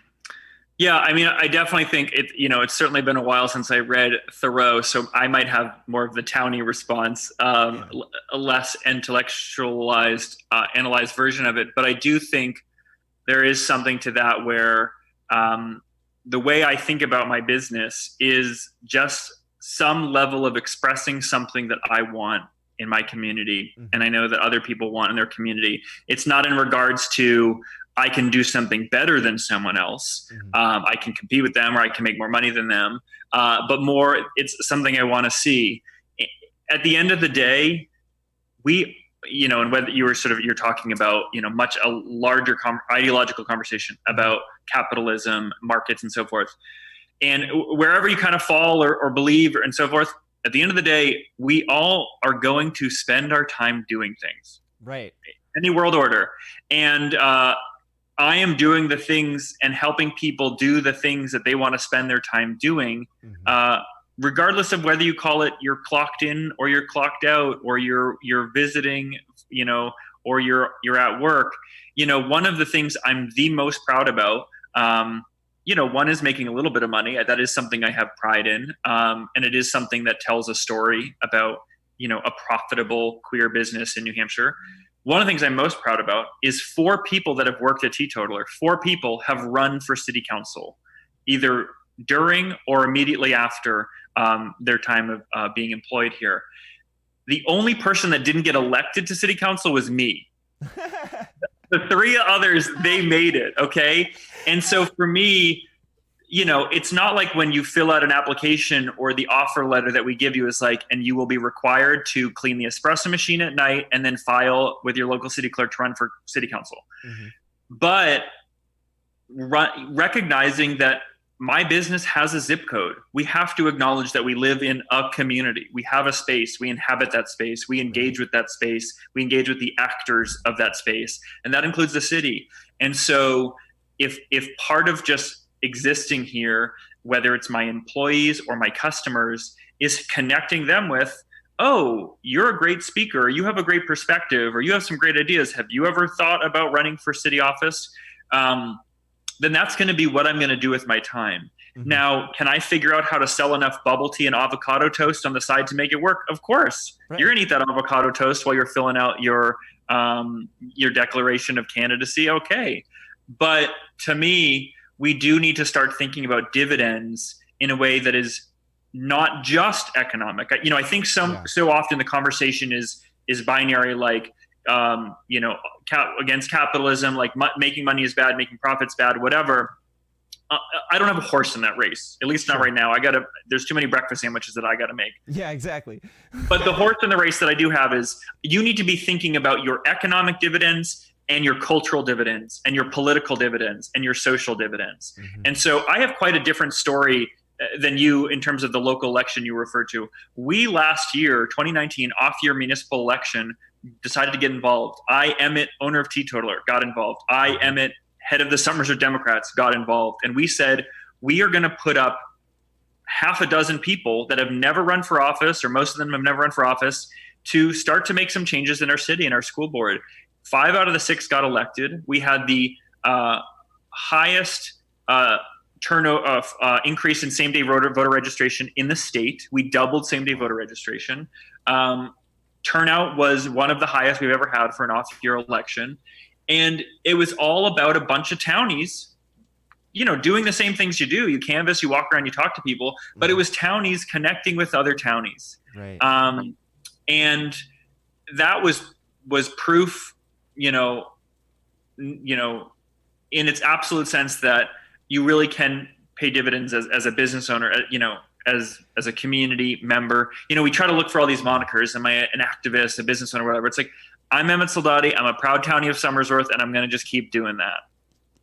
Yeah, I mean, I definitely think it's certainly been a while since I read Thoreau, so I might have more of the towny response, a less intellectualized, analyzed version of it. But I do think there is something to that, where the way I think about my business is just some level of expressing something that I want in my community, and I know that other people want in their community. It's not in regards to I can do something better than someone else. I can compete with them, or I can make more money than them. But more, it's something I want to see. At the end of the day, and whether you're talking about, much a larger ideological conversation about capitalism, markets, and so forth. And wherever you kind of fall or believe and so forth, at the end of the day, we all are going to spend our time doing things. Right. Any world order. And I am doing the things and helping people do the things that they want to spend their time doing, regardless of whether you call it you're clocked in or you're clocked out, or you're visiting, or you're at work. One of the things I'm the most proud about, one is making a little bit of money. That is something I have pride in. And it is something that tells a story about, a profitable queer business in New Hampshire. One of the things I'm most proud about is 4 people that have worked at Teatotaller. 4 people have run for city council, either during or immediately after their time of being employed here. The only person that didn't get elected to city council was me. The 3 others, they made it, okay? And so for me, it's not like when you fill out an application or the offer letter that we give you is like, and you will be required to clean the espresso machine at night and then file with your local city clerk to run for city council. Mm-hmm. But recognizing that my business has a zip code, we have to acknowledge that we live in a community. We have a space, we inhabit that space, we engage with that space, we engage with the actors of that space, and that includes the city. And so if part of just existing here, whether it's my employees or my customers, is connecting them with, oh, you're a great speaker, you have a great perspective, or you have some great ideas. Have you ever thought about running for city office? Then that's going to be what I'm going to do with my time. Mm-hmm. Now, can I figure out how to sell enough bubble tea and avocado toast on the side to make it work? Of course. Right. You're going to eat that avocado toast while you're filling out your declaration of candidacy. Okay. But to me, we do need to start thinking about dividends in a way that is not just economic. I think so often the conversation is binary, like, against capitalism, like making money is bad, making profits bad, whatever. I don't have a horse in that race, at least not right now. There's too many breakfast sandwiches that I got to make. Yeah, exactly. But the horse in the race that I do have is, you need to be thinking about your economic dividends and your cultural dividends and your political dividends and your social dividends. Mm-hmm. And so I have quite a different story than you in terms of the local election you referred to. We last year, 2019, off-year municipal election, decided to get involved. I, Emmett, owner of Teatotaller, got involved. I, Emmett, head of the Somersworth Democrats, got involved. And we said, we are going to put up half a dozen people that have never run for office, or most of them have never run for office, to start to make some changes in our city and our school board. 5 out of the 6 got elected. We had the highest increase in same-day voter registration in the state. We doubled same-day voter registration. Turnout was one of the highest we've ever had for an off-year election. And it was all about a bunch of townies, doing the same things you do. You canvass, you walk around, you talk to people, but it was townies connecting with other townies. Right. And that was proof, in its absolute sense, that you really can pay dividends as a business owner, as a community member. We try to look for all these monikers. Am I an activist, a business owner, whatever? It's like, I'm Emmett Soldati, I'm a proud townie of Somersworth, and I'm going to just keep doing that.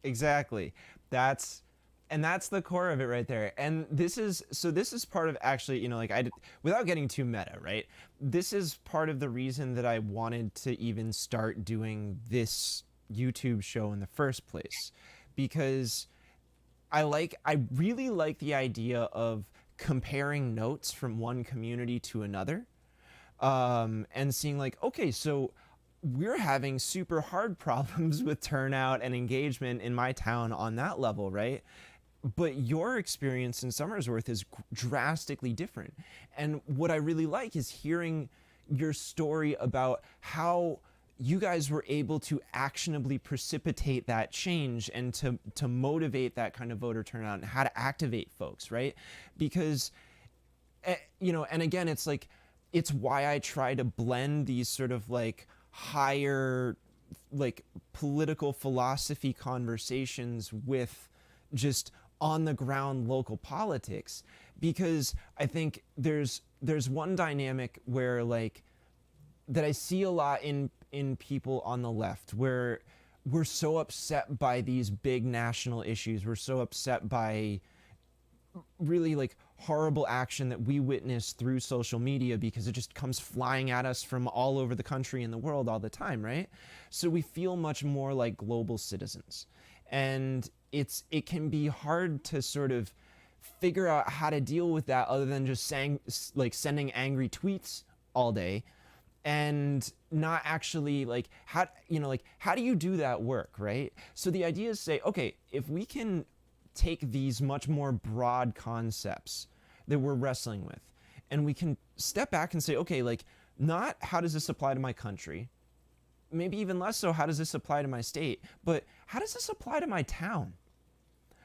Exactly. That's the core of it right there. And this is part of, actually, without getting too meta, right? This is part of the reason that I wanted to even start doing this YouTube show in the first place, because I really like the idea of comparing notes from one community to another, and seeing like, okay, so we're having super hard problems with turnout and engagement in my town on that level, right? But your experience in Somersworth is drastically different. And what I really like is hearing your story about how you guys were able to actionably precipitate that change and to motivate that kind of voter turnout and how to activate folks, right? Because, and again, it's like, it's why I try to blend these sort of like higher, like, political philosophy conversations with just on the ground local politics, because I think there's one dynamic where, like, that I see a lot in people on the left, where we're so upset by these big national issues. We're so upset by really like horrible action that we witness through social media, because it just comes flying at us from all over the country and the world all the time, right? So we feel much more like global citizens. And it can be hard to sort of figure out how to deal with that other than just sending angry tweets all day, and not actually like how do you do that work, right? So the idea is, say, okay, if we can take these much more broad concepts that we're wrestling with, and we can step back and say, okay, like, not how does this apply to my country, maybe even less so how does this apply to my state, but how does this apply to my town,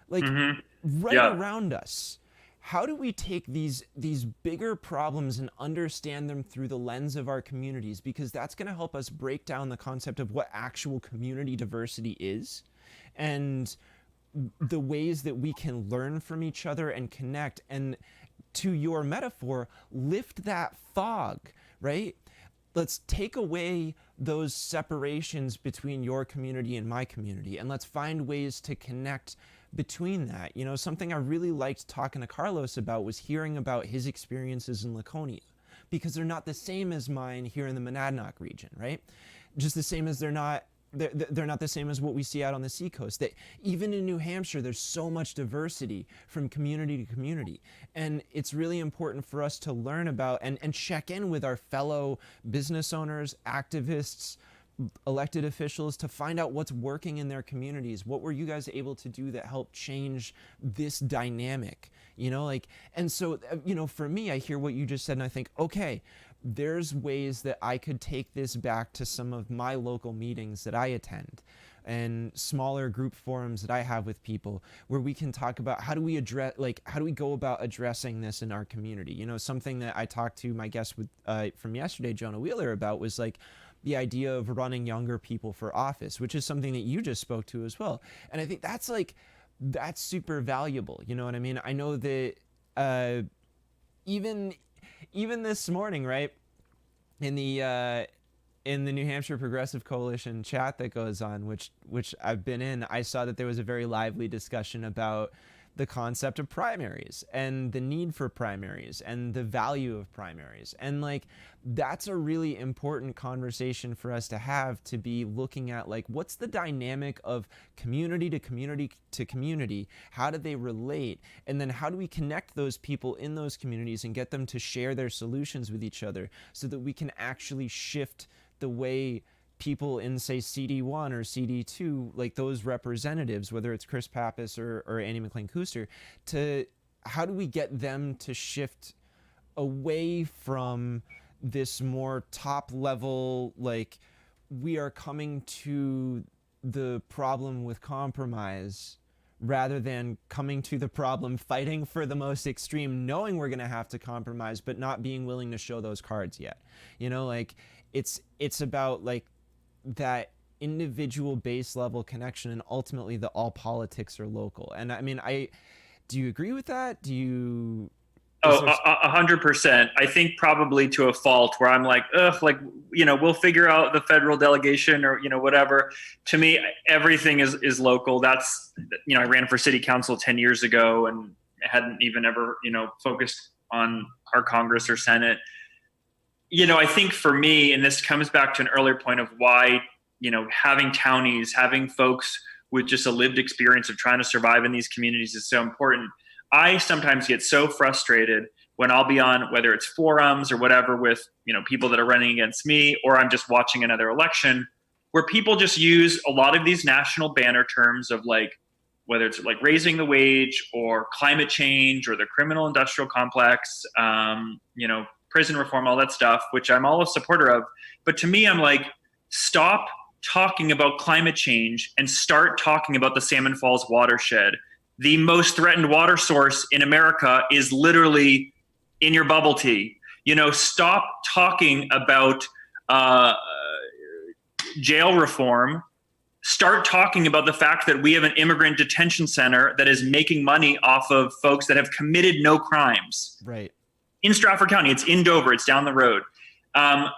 like, around us? How do we take these bigger problems and understand them through the lens of our communities? Because that's going to help us break down the concept of what actual community diversity is, and the ways that we can learn from each other and connect, and to your metaphor, lift that fog, right? Let's take away those separations between your community and my community, and let's find ways to connect between that. You know, something I really liked talking to Carlos about was hearing about his experiences in Laconia, because they're not the same as mine here in the Monadnock region, right? Just the same as they're not the same as what we see out on the seacoast. That even in New Hampshire, there's so much diversity from community to community. And it's really important for us to learn about and check in with our fellow business owners, activists, elected officials, to find out what's working in their communities. What were you guys able to do that helped change this dynamic? You know, like, and so, you know, for me, I hear what you just said and I think, okay, there's ways that I could take this back to some of my local meetings that I attend and smaller group forums that I have with people, where we can talk about how do we go about addressing this in our community. You know, something that I talked to my guest with from yesterday, Jonah Wheeler, about was like the idea of running younger people for office, which is something that you just spoke to as well. And I think that's super valuable. You know what I mean? I know that even this morning, right, in the New Hampshire Progressive Coalition chat that goes on, which I've been in, I saw that there was a very lively discussion about the concept of primaries and the need for primaries and the value of primaries. And like, that's a really important conversation for us to have, to be looking at like, what's the dynamic of community to community to community? How do they relate? And then how do we connect those people in those communities and get them to share their solutions with each other, so that we can actually shift the way people in, say, CD1 or CD2, like those representatives, whether it's Chris Pappas or Annie McLean-Kuster, to how do we get them to shift away from this more top level, like, we are coming to the problem with compromise, rather than coming to the problem fighting for the most extreme, knowing we're going to have to compromise, but not being willing to show those cards yet. You know, like, it's about like that individual base level connection, and ultimately the all politics are local. And I mean, do you agree with that? Do you? 100%. I think probably to a fault, where I'm like, ugh, like, you know, we'll figure out the federal delegation or, you know, whatever. To me, everything is local. That's, you know, I ran for city council 10 years ago and hadn't even ever, you know, focused on our Congress or Senate. You know, I think for me, and this comes back to an earlier point of why, you know, having townies, having folks with just a lived experience of trying to survive in these communities is so important. I sometimes get so frustrated when I'll be on, whether it's forums or whatever, with, you know, people that are running against me, or I'm just watching another election, where people just use a lot of these national banner terms of like, whether it's like raising the wage or climate change or the criminal industrial complex, you know, prison reform, all that stuff, which I'm all a supporter of. But to me, I'm like, stop talking about climate change and start talking about the Salmon Falls watershed. The most threatened water source in America is literally in your bubble tea. You know, stop talking about jail reform. Start talking about the fact that we have an immigrant detention center that is making money off of folks that have committed no crimes. Right. In Stratford County, it's in Dover, it's down the road.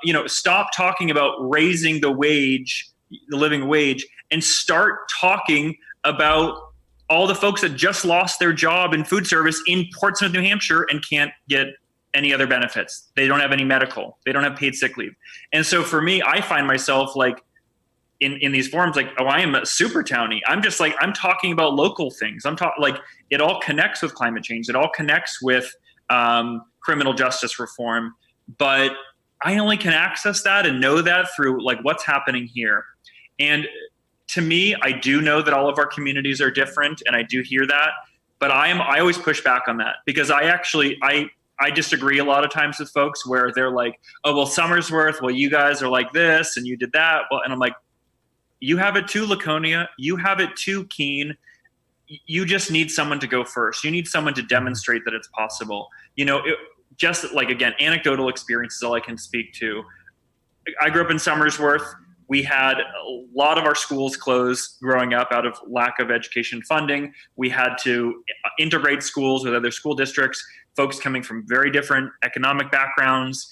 You know, stop talking about raising the wage, the living wage, and start talking about all the folks that just lost their job in food service in Portsmouth, New Hampshire, and can't get any other benefits. They don't have any medical. They don't have paid sick leave. And so for me, I find myself like in these forums, like, oh, I am a super townie. I'm just like, I'm talking about local things. I'm talking like, it all connects with climate change. It all connects with criminal justice reform. But I only can access that and know that through like what's happening here. And to me, I do know that all of our communities are different, and I do hear that, but I always push back on that, because I disagree a lot of times with folks where they're like, oh, well, Somersworth, well, you guys are like this and you did that. Well, and I'm like, you have it too, Laconia. You have it too, Keene. You just need someone to go first. You need someone to demonstrate that it's possible. You know, just like, again, anecdotal experience is all I can speak to. I grew up in Somersworth. We had a lot of our schools closed growing up out of lack of education funding. We had to integrate schools with other school districts, folks coming from very different economic backgrounds.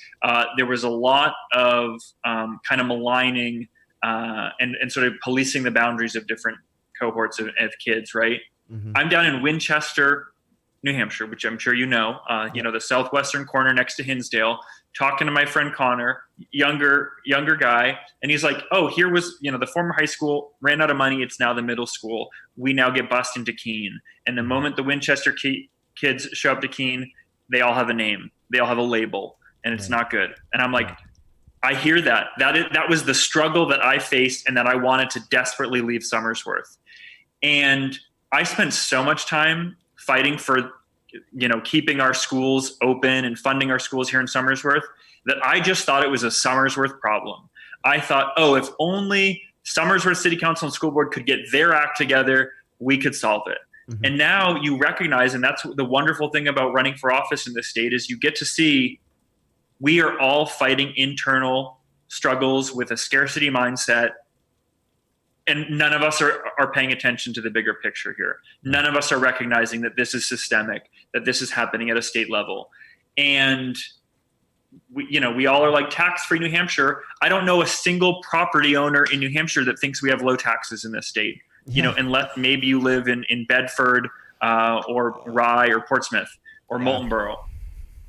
There was a lot of kind of maligning and sort of policing the boundaries of different cohorts of kids, right? Mm-hmm. I'm down in Winchester, New Hampshire, which I'm sure you know, the southwestern corner next to Hinsdale, talking to my friend Connor, younger guy, and he's like, oh, here was, the former high school ran out of money. It's now the middle school. We now get bused into Keene. And the moment the Winchester kids show up to Keene, they all have a name. They all have a label, and it's not good. And I'm like, I hear that. That was the struggle that I faced and that I wanted to desperately leave Somersworth. And I spent so much time fighting for, keeping our schools open and funding our schools here in Somersworth that I just thought it was a Somersworth problem. I thought, if only Somersworth City Council and School Board could get their act together, we could solve it. Mm-hmm. And now you recognize, and that's the wonderful thing about running for office in this state, is you get to see we are all fighting internal struggles with a scarcity mindset. And none of us are paying attention to the bigger picture here. None of us are recognizing that this is systemic, that this is happening at a state level. And we all are like tax-free New Hampshire. I don't know a single property owner in New Hampshire that thinks we have low taxes in this state, unless maybe you live in Bedford or Rye or Portsmouth or Molten Borough.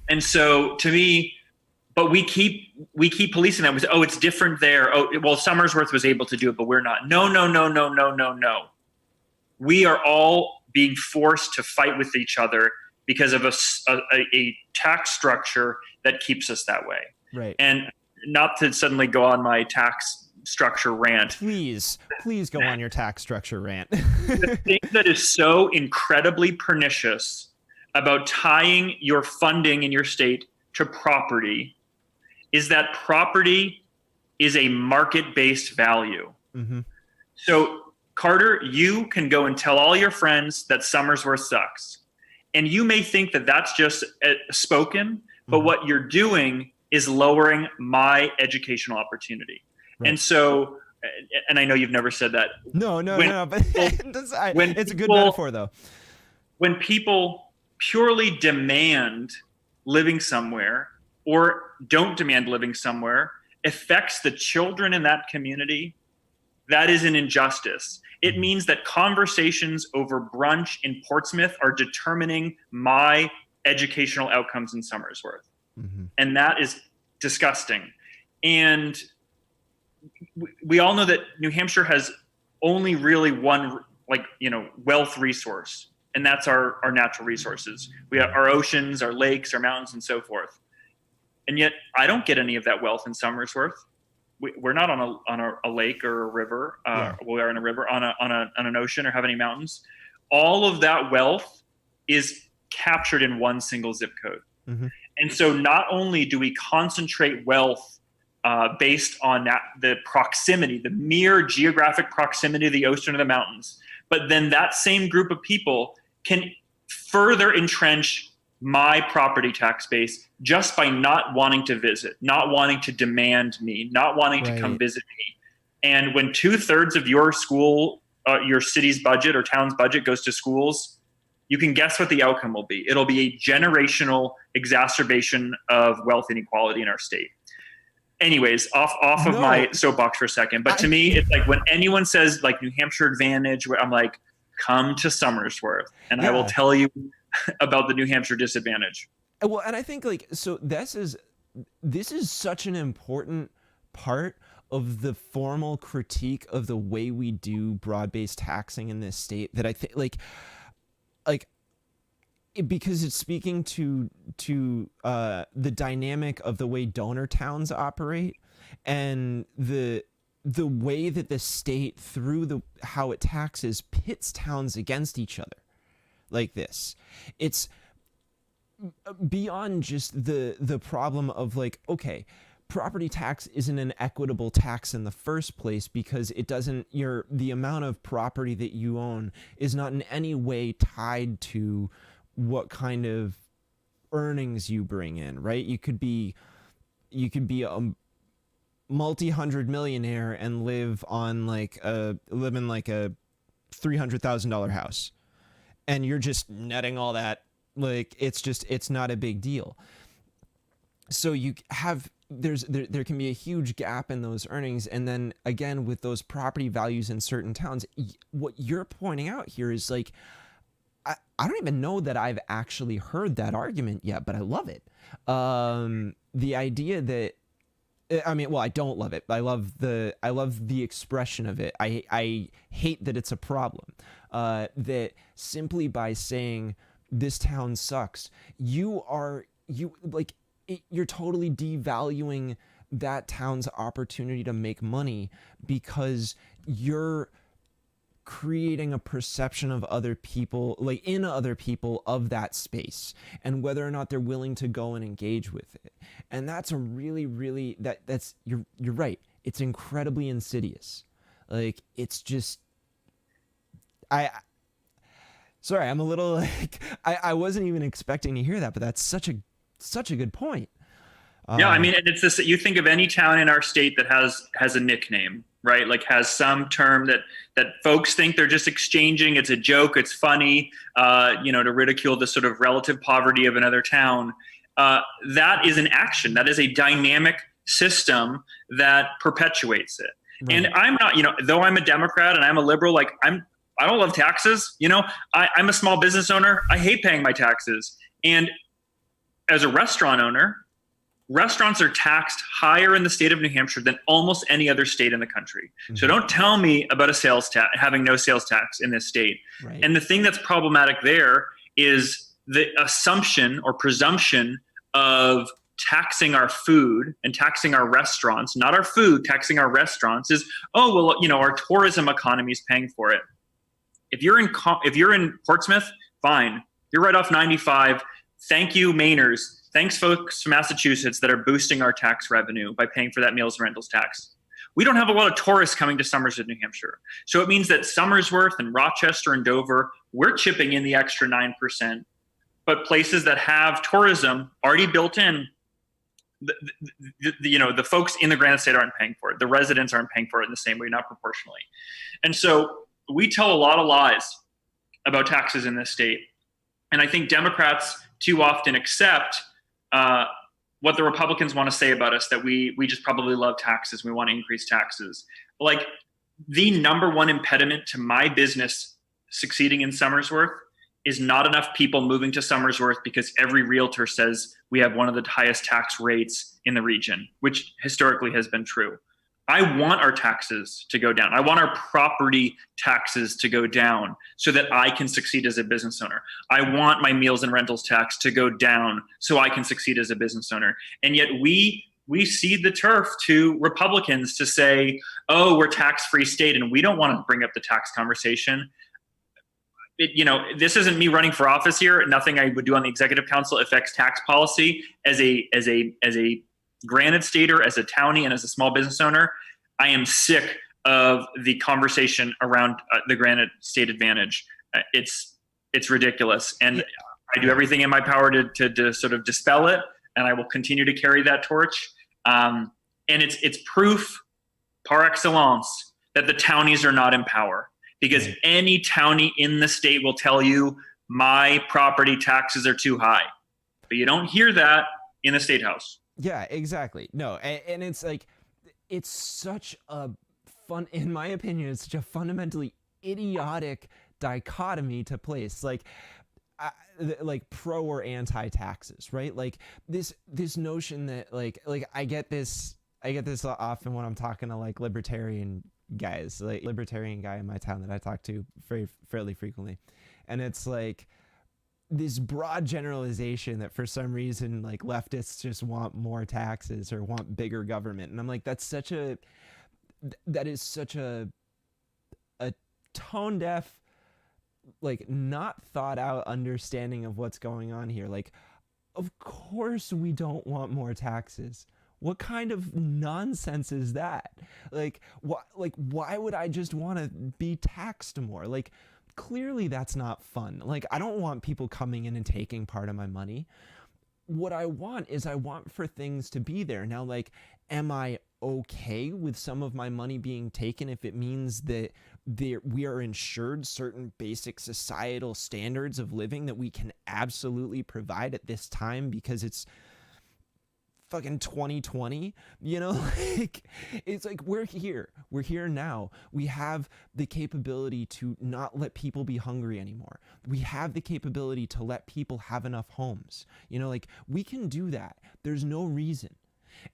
And so to me, but we keep policing that. It's different there. Somersworth was able to do it, but we're not. No. We are all being forced to fight with each other because of a tax structure that keeps us that way. Right. And not to suddenly go on my tax structure rant. Please go on your tax structure rant. The thing that is so incredibly pernicious about tying your funding in your state to property is that property is a market-based value. Mm-hmm. So, Carter, you can go and tell all your friends that Somersworth sucks. And you may think that that's just spoken, but what you're doing is lowering my educational opportunity. Right. And so, and I know you've never said that. No, but it's a good metaphor, though. When people purely demand living somewhere or don't demand living somewhere affects the children in that community, that is an injustice. It means that conversations over brunch in Portsmouth are determining my educational outcomes in Somersworth. Mm-hmm. And that is disgusting. And we all know that New Hampshire has only really one, wealth resource, and that's our natural resources. We have our oceans, our lakes, our mountains, and so forth. And yet I don't get any of that wealth in Somersworth. We're not on a lake or a river. We are in a river, on an ocean, or have any mountains. All of that wealth is captured in one single zip code. Mm-hmm. And so not only do we concentrate wealth based on the proximity, the mere geographic proximity of the ocean or the mountains, but then that same group of people can further entrench my property tax base just by not wanting to visit, not wanting to demand me, not wanting to come visit me. And when 2/3 of your school, your city's budget or town's budget goes to schools, you can guess what the outcome will be. It'll be a generational exacerbation of wealth inequality in our state. Anyways, off of my soapbox for a second. But to me, it's like when anyone says like New Hampshire Advantage, I'm like, come to Somersworth and I will tell you about the New Hampshire disadvantage. Well, and I think this is such an important part of the formal critique of the way we do broad-based taxing in this state that I think because it's speaking to the dynamic of the way donor towns operate and the way that the state through how it taxes pits towns against each other. Like this, it's beyond just the problem of property tax isn't an equitable tax in the first place because it doesn't the amount of property that you own is not in any way tied to what kind of earnings you bring in, right? You could be multi-hundred millionaire and live in like a $300,000 house, and you're just netting all that. Like, it's not a big deal. So you have, there can be a huge gap in those earnings. And then again, with those property values in certain towns, what you're pointing out here is like, I don't even know that I've actually heard that argument yet, but I love it. The idea that, I mean, well, I don't love it, but I love the expression of it. I hate that it's a problem. That simply by saying this town sucks, you're totally devaluing that town's opportunity to make money, because you're creating a perception of other people, like in other people, of that space and whether or not they're willing to go and engage with it. And that's a really that's you're right. It's incredibly insidious. Like, it's just, sorry, I'm a little like, I wasn't even expecting to hear that, but that's such a good point. Yeah, I mean, and it's this, you think of any town in our state that has a nickname, right? Like, has some term that folks think they're just exchanging. It's a joke. It's funny, to ridicule the sort of relative poverty of another town. That is an action. That is a dynamic system that perpetuates it. Right. And I'm not, though I'm a Democrat and I'm a liberal, like I don't love taxes. I'm a small business owner. I hate paying my taxes. And as a restaurant owner, restaurants are taxed higher in the state of New Hampshire than almost any other state in the country. Mm-hmm. So don't tell me about having no sales tax in this state. Right. And the thing that's problematic there is the assumption or presumption of taxing our food and taxing our restaurants, not our food, taxing our restaurants is, our tourism economy is paying for it. If you're in Portsmouth, fine. You're right off 95. Thank you, Mainers. Thanks, folks from Massachusetts that are boosting our tax revenue by paying for that meals and rentals tax. We don't have a lot of tourists coming to Somersworth, New Hampshire. So it means that Somersworth and Rochester and Dover, we're chipping in the extra 9%. But places that have tourism already built in, the folks in the Granite State aren't paying for it. The residents aren't paying for it in the same way, not proportionally. And so we tell a lot of lies about taxes in this state. And I think Democrats too often accept what the Republicans want to say about us, that we just probably love taxes. We want to increase taxes. Like, the number one impediment to my business succeeding in Somersworth is not enough people moving to Somersworth, because every realtor says we have one of the highest tax rates in the region, which historically has been true. I want our taxes to go down. I want our property taxes to go down so that I can succeed as a business owner. I want my meals and rentals tax to go down so I can succeed as a business owner. And yet we cede the turf to Republicans to say, oh, we're tax-free state, and we don't want to bring up the tax conversation. This isn't me running for office here. Nothing I would do on the executive council affects tax policy. As a Granite Stater, as a townie, and as a small business owner, I am sick of the conversation around the Granite State advantage. It's ridiculous, and I do everything in my power to sort of dispel it, and I will continue to carry that torch. And it's proof par excellence that the townies are not in power, because any townie in the state will tell you my property taxes are too high, but you don't hear that in the State House. Yeah, exactly. No, and it's like, it's such a in my opinion, it's such a fundamentally idiotic dichotomy to place, like pro or anti taxes, right? Like this notion that like I get this often when I'm talking to like libertarian guys, like libertarian guy in my town that I talk to fairly frequently, and it's like this broad generalization that for some reason like leftists just want more taxes or want bigger government. And I'm like, that is such a tone deaf, like not thought out understanding of what's going on here. Like, of course we don't want more taxes. What kind of nonsense is that? Like, why would I just want to be taxed more? Like, clearly that's not fun. Like, I don't want people coming in and taking part of my money. What I want is for things to be there. Now, like, am I okay with some of my money being taken if it means that we are ensured certain basic societal standards of living that we can absolutely provide at this time because it's fucking 2020, you know. Like, it's like we're here now. We have the capability to not let people be hungry anymore. We have the capability to let people have enough homes, you know. Like, we can do that. There's no reason.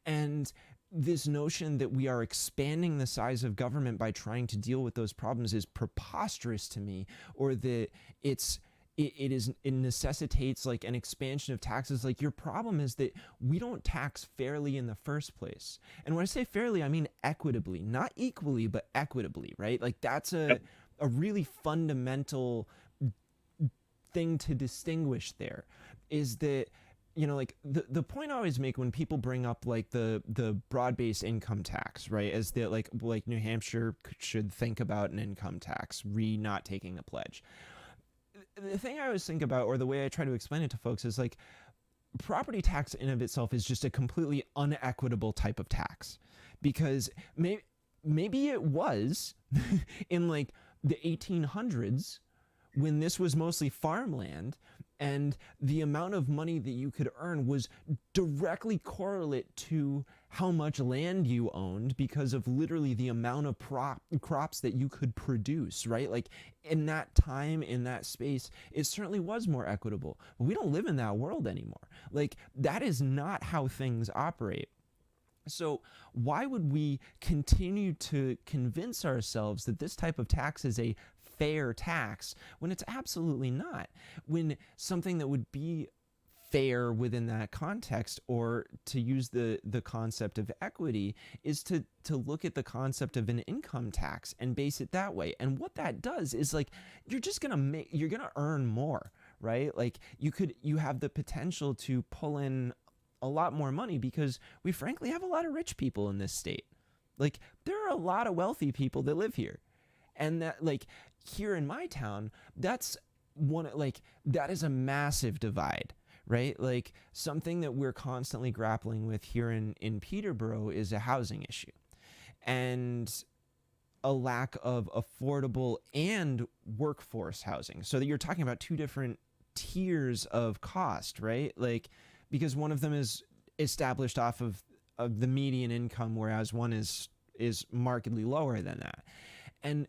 And this notion that we are expanding the size of government by trying to deal with those problems is preposterous to me, or that it necessitates like an expansion of taxes. Like, your problem is that we don't tax fairly in the first place. And when I say fairly, I mean equitably, not equally, but equitably, right? Like, that's a really fundamental thing to distinguish there, is that, you know, like the point I always make when people bring up like the broad-based income tax, right, is that like New Hampshire should think about an income tax, not taking a pledge. The thing I always think about, or the way I try to explain it to folks, is like property tax in of itself is just a completely unequitable type of tax, because maybe it was in like the 1800s when this was mostly farmland and the amount of money that you could earn was directly correlate to how much land you owned because of literally the amount of crops that you could produce, right? Like, in that time, in that space, it certainly was more equitable. But we don't live in that world anymore. Like, that is not how things operate. So why would we continue to convince ourselves that this type of tax is a fair tax when it's absolutely not? When something that would be fair within that context, or to use the concept of equity, is to look at the concept of an income tax and base it that way. And what that does is, like, you're gonna earn more, right? Like, you have the potential to pull in a lot more money because we frankly have a lot of rich people in this state. Like, there are a lot of wealthy people that live here. And that, like, here in my town, that is a massive divide, right? Like, something that we're constantly grappling with here in Peterborough is a housing issue and a lack of affordable and workforce housing. So that you're talking about two different tiers of cost, right? Like, because one of them is established off of the median income, whereas one is markedly lower than that. And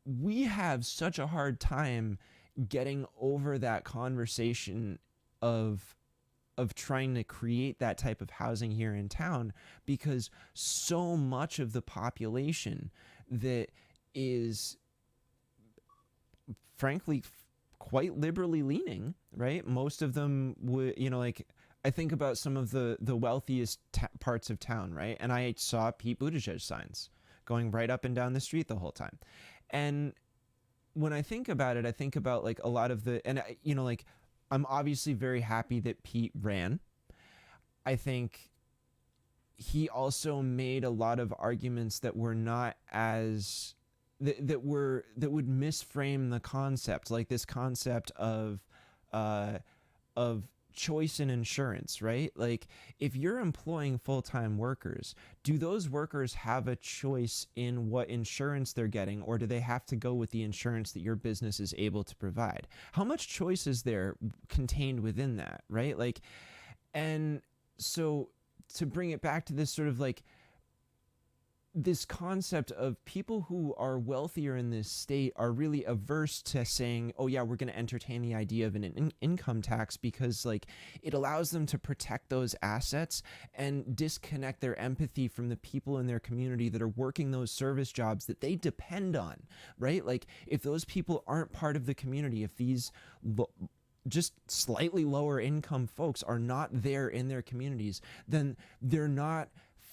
we have such a hard time getting over that conversation of trying to create that type of housing here in town, because so much of the population that is frankly quite liberally leaning, right? Most of them would, you know, like, I think about some of the wealthiest parts of town, right? And I saw Pete Buttigieg signs going right up and down the street the whole time. And when I think about it, I think about like a lot of you know, like, I'm obviously very happy that Pete ran. I think he also made a lot of arguments that were not as that would misframe the concept, like this concept of choice in insurance, right? Like, if you're employing full-time workers, do those workers have a choice in what insurance they're getting, or do they have to go with the insurance that your business is able to provide? How much choice is there contained within that, right? Like, and so to bring it back to this sort of like this concept of people who are wealthier in this state are really averse to saying, oh yeah, we're going to entertain the idea of an income tax, because like it allows them to protect those assets and disconnect their empathy from the people in their community that are working those service jobs that they depend on, right? Like, if those people aren't part of the community, if these just slightly lower income folks are not there in their communities, then they're not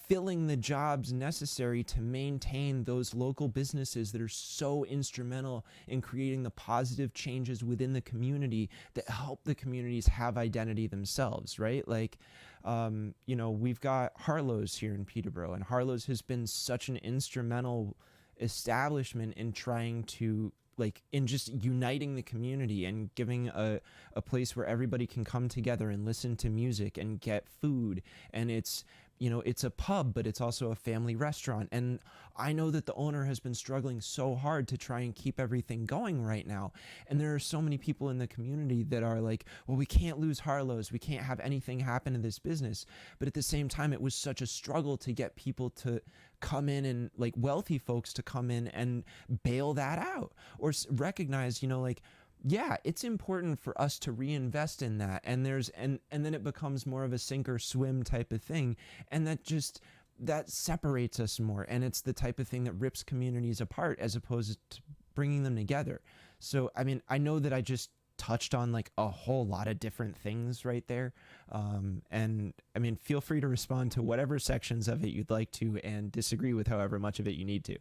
filling the jobs necessary to maintain those local businesses that are so instrumental in creating the positive changes within the community that help the communities have identity themselves, right? Like, you know, we've got Harlow's here in Peterborough, and Harlow's has been such an instrumental establishment in trying to, like, in just uniting the community and giving a place where everybody can come together and listen to music and get food. And it's you know, it's a pub, but it's also a family restaurant. And I know that the owner has been struggling so hard to try and keep everything going right now. And there are so many people in the community that are like, well, we can't lose Harlow's. We can't have anything happen in this business. But at the same time, it was such a struggle to get people to come in, and like wealthy folks to come in and bail that out, or recognize, you know, like, yeah, it's important for us to reinvest in that. And then it becomes more of a sink or swim type of thing. And that separates us more. And it's the type of thing that rips communities apart as opposed to bringing them together. So, I mean, I know that I just touched on like a whole lot of different things right there. And I mean, feel free to respond to whatever sections of it you'd like to, and disagree with however much of it you need to.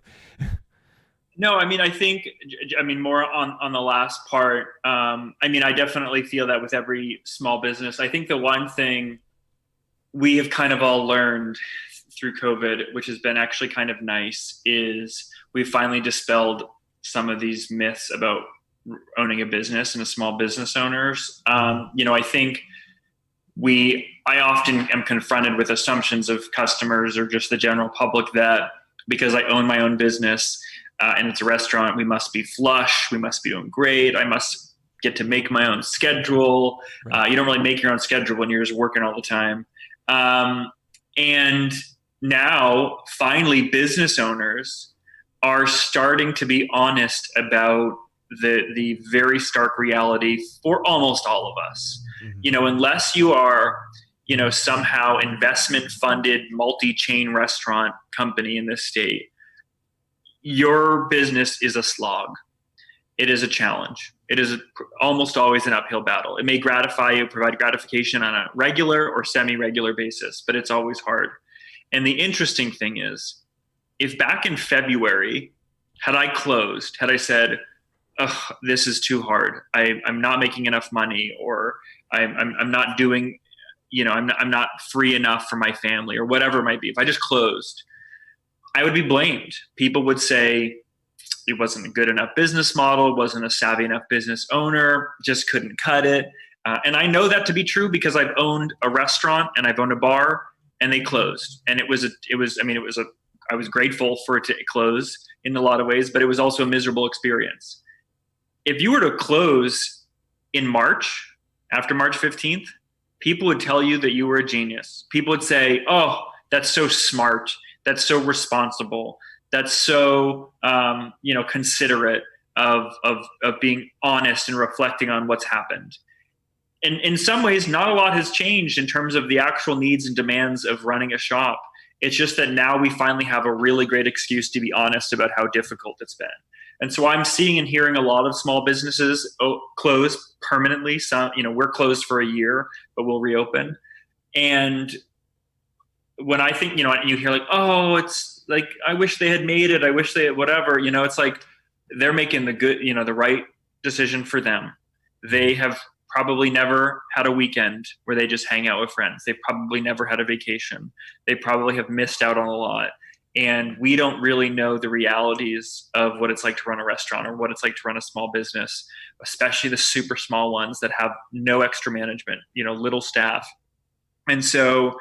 No, I mean, more on the last part. I mean, I definitely feel that with every small business. I think the one thing we have kind of all learned through COVID, which has been actually kind of nice, is we've finally dispelled some of these myths about owning a business and a small business owners. You know, I think I often am confronted with assumptions of customers or just the general public that because I own my own business, and it's a restaurant, we must be flush, we must be doing great, I must get to make my own schedule. Right. You don't really make your own schedule when you're just working all the time. And now, finally, business owners are starting to be honest about the very stark reality for almost all of us. Mm-hmm. You know, unless you are, you know, somehow investment funded multi-chain restaurant company in this state, your business is a slog. It is a challenge. It is almost always an uphill battle. It may gratify you, provide gratification on a regular or semi-regular basis, but it's always hard. And the interesting thing is, if back in February, had I said, "Ugh, this is too hard. I'm not making enough money, or I'm not doing, you know, I'm not free enough for my family," or whatever it might be. If I just closed, I would be blamed. People would say it wasn't a good enough business model, wasn't a savvy enough business owner, just couldn't cut it. And I know that to be true because I've owned a restaurant and I've owned a bar, and they closed. And I was grateful for it to close in a lot of ways, but it was also a miserable experience. If you were to close in March, after March 15th, people would tell you that you were a genius. People would say, "Oh, that's so smart. That's so responsible. That's so, considerate of being honest and reflecting on what's happened." And in some ways, not a lot has changed in terms of the actual needs and demands of running a shop. It's just that now we finally have a really great excuse to be honest about how difficult it's been. And so I'm seeing and hearing a lot of small businesses close permanently. Some, you know, we're closed for a year, but we'll reopen. And when I think, you know, you hear like, "Oh, it's like, I wish they had made it. I wish they had whatever," you know, it's like they're making the right decision for them. They have probably never had a weekend where they just hang out with friends. They've probably never had a vacation. They probably have missed out on a lot. And we don't really know the realities of what it's like to run a restaurant or what it's like to run a small business, especially the super small ones that have no extra management, you know, little staff. And so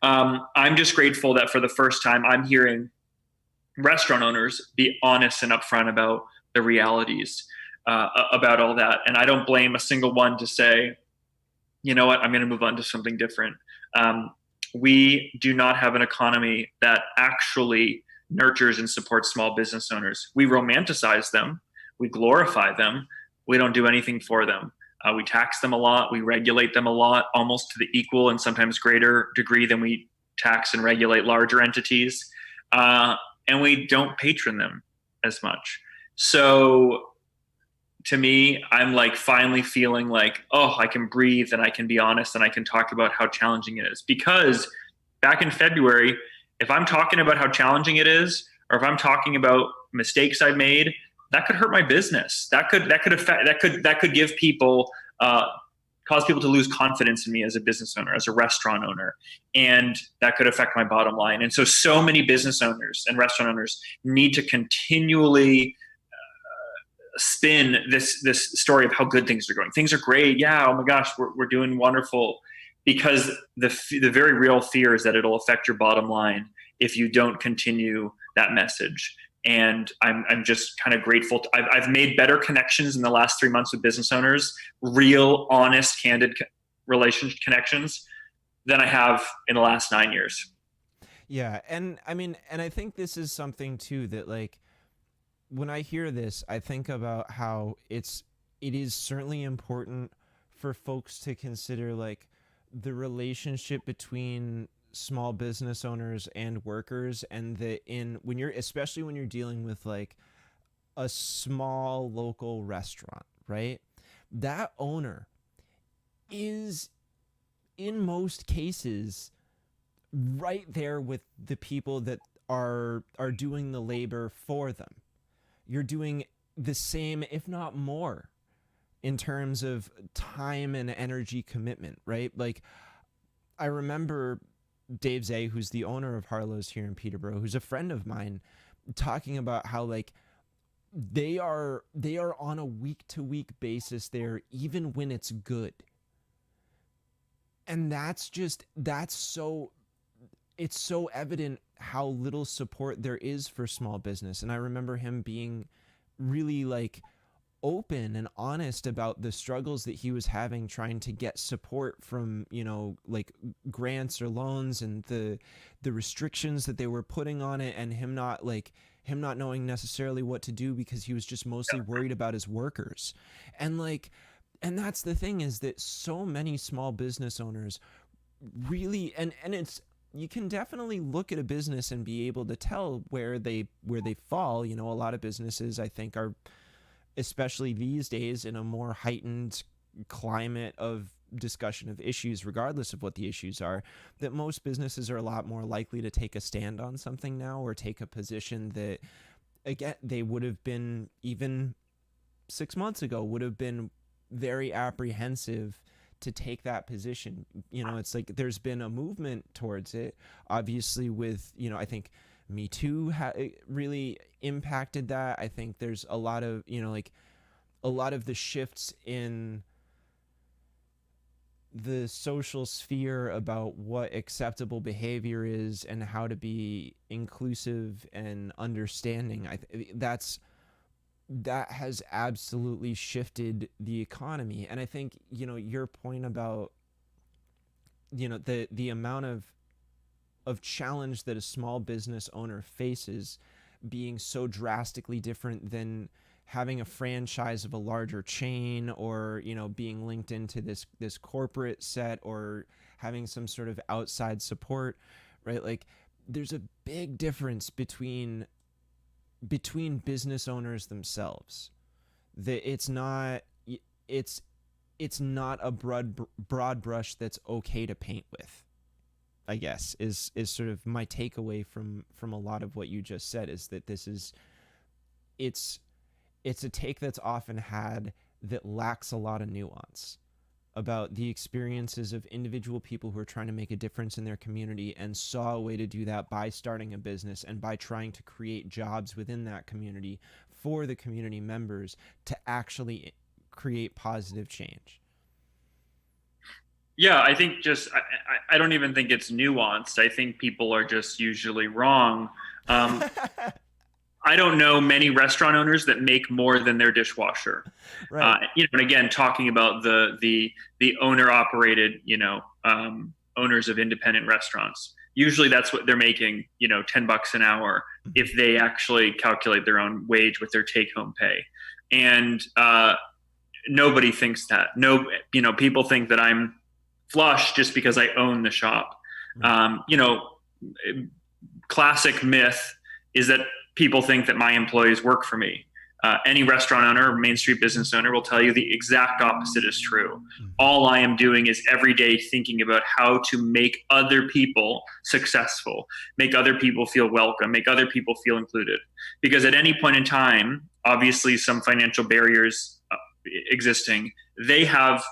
I'm just grateful that for the first time I'm hearing restaurant owners be honest and upfront about the realities about all that. And I don't blame a single one to say, "You know what, I'm going to move on to something different." We do not have an economy that actually nurtures and supports small business owners. We romanticize them. We glorify them. We don't do anything for them. We tax them a lot. We regulate them a lot, almost to the equal and sometimes greater degree than we tax and regulate larger entities. And we don't patron them as much. So to me, I'm like finally feeling like, oh, I can breathe and I can be honest and I can talk about how challenging it is. Because back in February, if I'm talking about how challenging it is, or if I'm talking about mistakes I've made, that could hurt my business. That could give people, cause people to lose confidence in me as a business owner, as a restaurant owner, and that could affect my bottom line. And so many business owners and restaurant owners need to continually spin this story of how good things are going. Things are great. Yeah. Oh my gosh, we're doing wonderful. because the very real fear is that it'll affect your bottom line if you don't continue that message. And I'm just kind of grateful. I've made better connections in the last 3 months with business owners, real, honest, candid connections, than I have in the last 9 years. Yeah, and I mean, and I think this is something too that, like, when I hear this, I think about how it is certainly important for folks to consider, like, the relationship between small business owners and workers, and especially when you're dealing with, like, a small local restaurant, right? That owner is, in most cases, right there with the people that are doing the labor for them. You're doing the same, if not more, in terms of time and energy commitment, right? Like, I remember Dave Zay, who's the owner of Harlow's here in Peterborough, who's a friend of mine, talking about how, like, they are on a week-to-week basis there, even when it's good. And it's so evident how little support there is for small business. And I remember him being really, like, open and honest about the struggles that he was having trying to get support from, like, grants or loans, and the restrictions that they were putting on it, and him not knowing necessarily what to do because he was just mostly worried about his workers. And, like, and that's the thing, is that so many small business owners really, and it's, you can definitely look at a business and be able to tell where they fall. A lot of businesses, I think, are, especially these days, in a more heightened climate of discussion of issues, regardless of what the issues are, that most businesses are a lot more likely to take a stand on something now, or take a position that, again, they would have been, even 6 months ago, would have been very apprehensive to take that position. It's like there's been a movement towards it, obviously, with, I think Me Too really impacted that. I think there's a lot of, like, a lot of the shifts in the social sphere about what acceptable behavior is and how to be inclusive and understanding. That has absolutely shifted the economy. And I think, your point about, the amount of challenge that a small business owner faces being so drastically different than having a franchise of a larger chain, or, being linked into this corporate set, or having some sort of outside support, right? Like, there's a big difference between business owners themselves. That it's not a broad brush that's okay to paint with, I guess, is sort of my takeaway from a lot of what you just said, is that it's a take that's often had that lacks a lot of nuance about the experiences of individual people who are trying to make a difference in their community, and saw a way to do that by starting a business and by trying to create jobs within that community for the community members to actually create positive change. Yeah, I think I don't even think it's nuanced. I think people are just usually wrong. I don't know many restaurant owners that make more than their dishwasher. Right. And again, talking about the owner operated, owners of independent restaurants. Usually that's what they're making, $10 an hour, if they actually calculate their own wage with their take home pay. And nobody thinks that. No, people think that I'm flush just because I own the shop. Classic myth is that people think that my employees work for me. Any restaurant owner or Main Street business owner will tell you the exact opposite is true. All I am doing is every day thinking about how to make other people successful, make other people feel welcome, make other people feel included. Because at any point in time, obviously some financial barriers existing, they have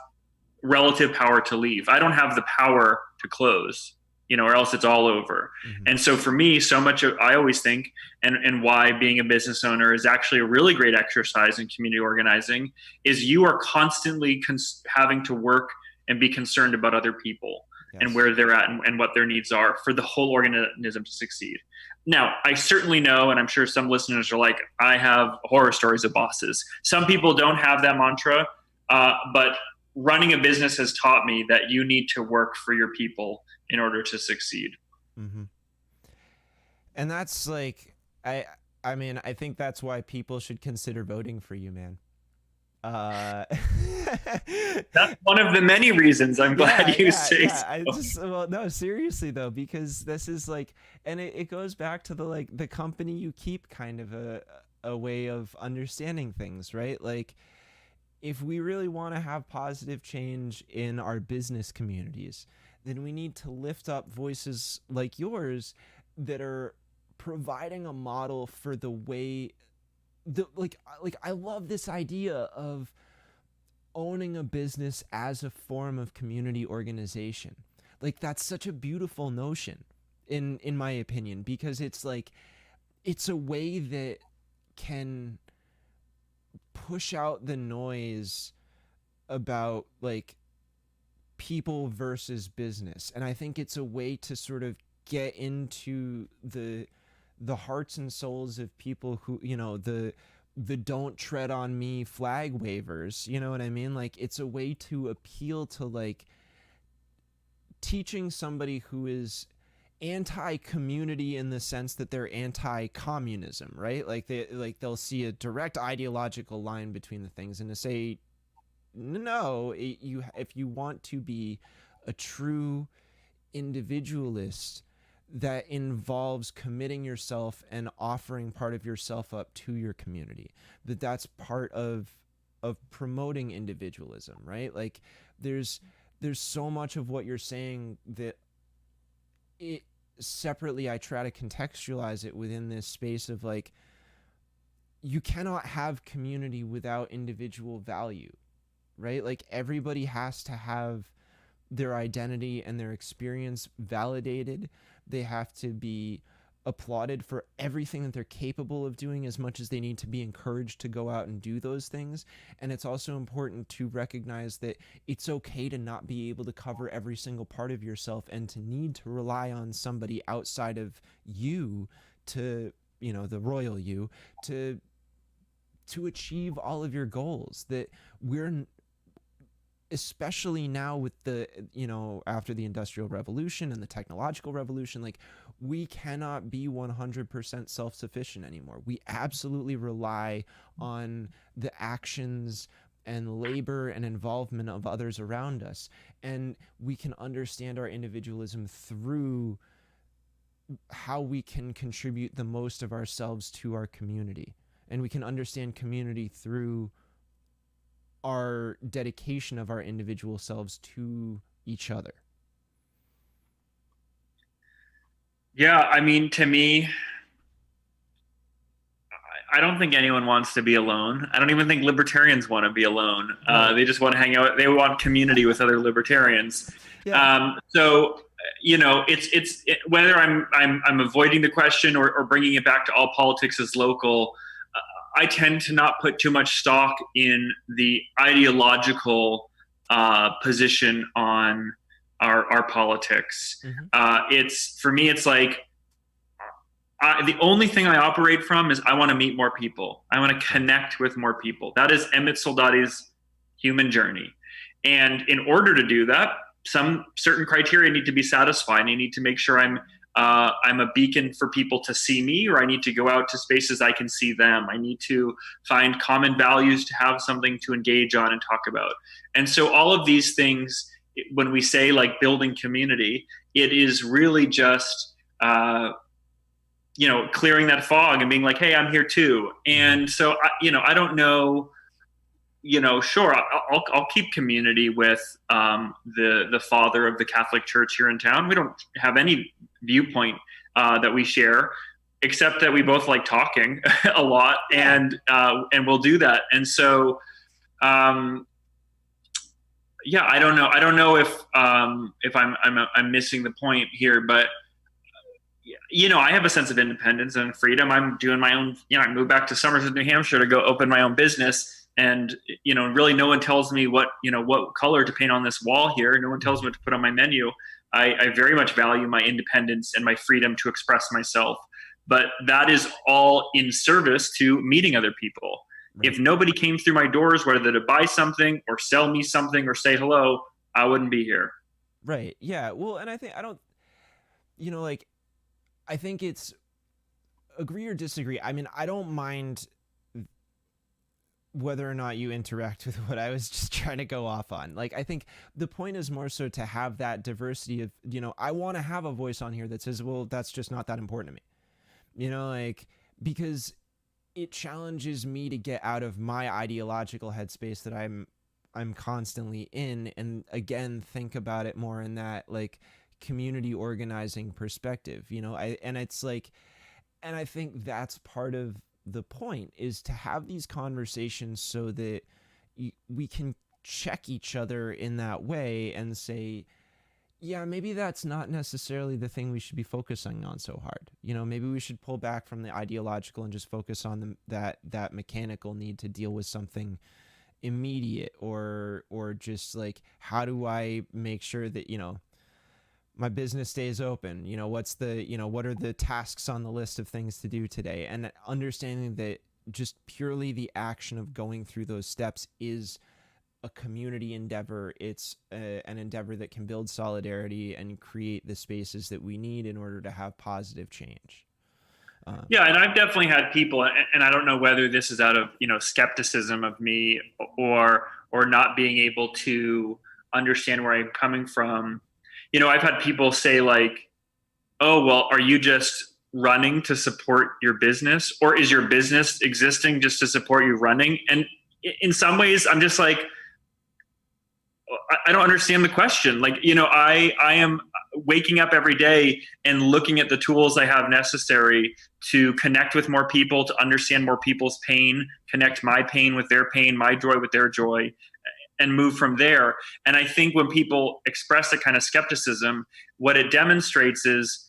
relative power to leave. I don't have the power to close, or else it's all over. Mm-hmm. And so for me, so much of, I always think, and why being a business owner is actually a really great exercise in community organizing, is you are constantly having to work and be concerned about other people Yes. and where they're at and what their needs are for the whole organism to succeed. Now, I certainly know, and I'm sure some listeners are like, I have horror stories of bosses. Some people don't have that mantra, but running a business has taught me that you need to work for your people in order to succeed. Mm-hmm. And that's like, I mean, I think that's why people should consider voting for you, man. That's one of the many reasons I'm glad you say so. I just, well, no, seriously though, because this is like, and it goes back to the company you keep kind of a way of understanding things, right? Like, if we really want to have positive change in our business communities, then we need to lift up voices like yours that are providing a model for the way like I love this idea of owning a business as a form of community organization. Like, that's such a beautiful notion in my opinion, because it's like, it's a way that can push out the noise about like people versus business. And I think it's a way to sort of get into the hearts and souls of people who, you know, the don't tread on me flag wavers, you know what I mean? Like, it's a way to appeal to like teaching somebody who is anti-community in the sense that they're anti-communism, right? Like they'll see a direct ideological line between the things, and to say, no, if you want to be a true individualist, that involves committing yourself and offering part of yourself up to your community, that's part of promoting individualism, right? Like, there's so much of what you're saying that it separately, I try to contextualize it within this space of like, you cannot have community without individual value, right? Like, everybody has to have their identity and their experience validated. They have to be applauded for everything that they're capable of doing, as much as they need to be encouraged to go out and do those things. And it's also important to recognize that it's okay to not be able to cover every single part of yourself, and to need to rely on somebody outside of you to, you know, the royal you, to achieve all of your goals. That we're, especially now with the, you know, after the Industrial Revolution and the technological revolution, like, we cannot be 100% self-sufficient anymore. We absolutely rely on the actions and labor and involvement of others around us. And we can understand our individualism through how we can contribute the most of ourselves to our community. And we can understand community through our dedication of our individual selves to each other. Yeah, I mean, to me, I don't think anyone wants to be alone. I don't even think libertarians want to be alone. They just want to hang out. They want community with other libertarians. Yeah. So, you know, it's whether I'm avoiding the question or bringing it back to all politics is local. I tend to not put too much stock in the ideological position on our politics. Mm-hmm. For me, it's like, the only thing I operate from is I want to meet more people. I want to connect with more people. That is Emmett Soldati's human journey. And in order to do that, some certain criteria need to be satisfied. I need to make sure I'm a beacon for people to see me, or I need to go out to spaces I can see them. I need to find common values to have something to engage on and talk about. And so all of these things, when we say like building community, it is really just, you know, clearing that fog and being like, hey, I'm here too. And so, I don't know, you know, sure, I'll keep community with the father of the Catholic Church here in town. We don't have any viewpoint that we share, except that we both like talking a lot, and we'll do that. And so, yeah, I don't know if I'm missing the point here, but you know, I have a sense of independence and freedom. I'm doing my own, you know, I moved back to Somersworth, New Hampshire to go open my own business. And, really no one tells me what color to paint on this wall here. No one tells me what to put on my menu. I very much value my independence and my freedom to express myself. But that is all in service to meeting other people. Right. If nobody came through my doors, whether to buy something or sell me something or say hello, I wouldn't be here. Right. Yeah. Well, and I think I think it's agree or disagree. I mean, I don't mind whether or not you interact with what I was just trying to go off on. Like, I think the point is more so to have that diversity of, I want to have a voice on here that says, well, that's just not that important to me. Because it challenges me to get out of my ideological headspace that I'm constantly in, and again, think about it more in that like community organizing perspective, and I think that's part of the point, is to have these conversations so that we can check each other in that way and say, yeah, maybe that's not necessarily the thing we should be focusing on so hard. Maybe we should pull back from the ideological and just focus on that mechanical need to deal with something immediate, or just like, how do I make sure that, my business stays open? What are the tasks on the list of things to do today? And understanding that just purely the action of going through those steps is a community endeavor. It's an endeavor that can build solidarity and create the spaces that we need in order to have positive change. Yeah, and I've definitely had people, and I don't know whether this is out of skepticism of me or not being able to understand where I'm coming from. I've had people say like, "Oh, well, are you just running to support your business, or is your business existing just to support you running?" And in some ways, I'm just like, I don't understand the question. Like, I am waking up every day and looking at the tools I have necessary to connect with more people, to understand more people's pain, connect my pain with their pain, my joy with their joy, and move from there. And I think when people express that kind of skepticism, what it demonstrates is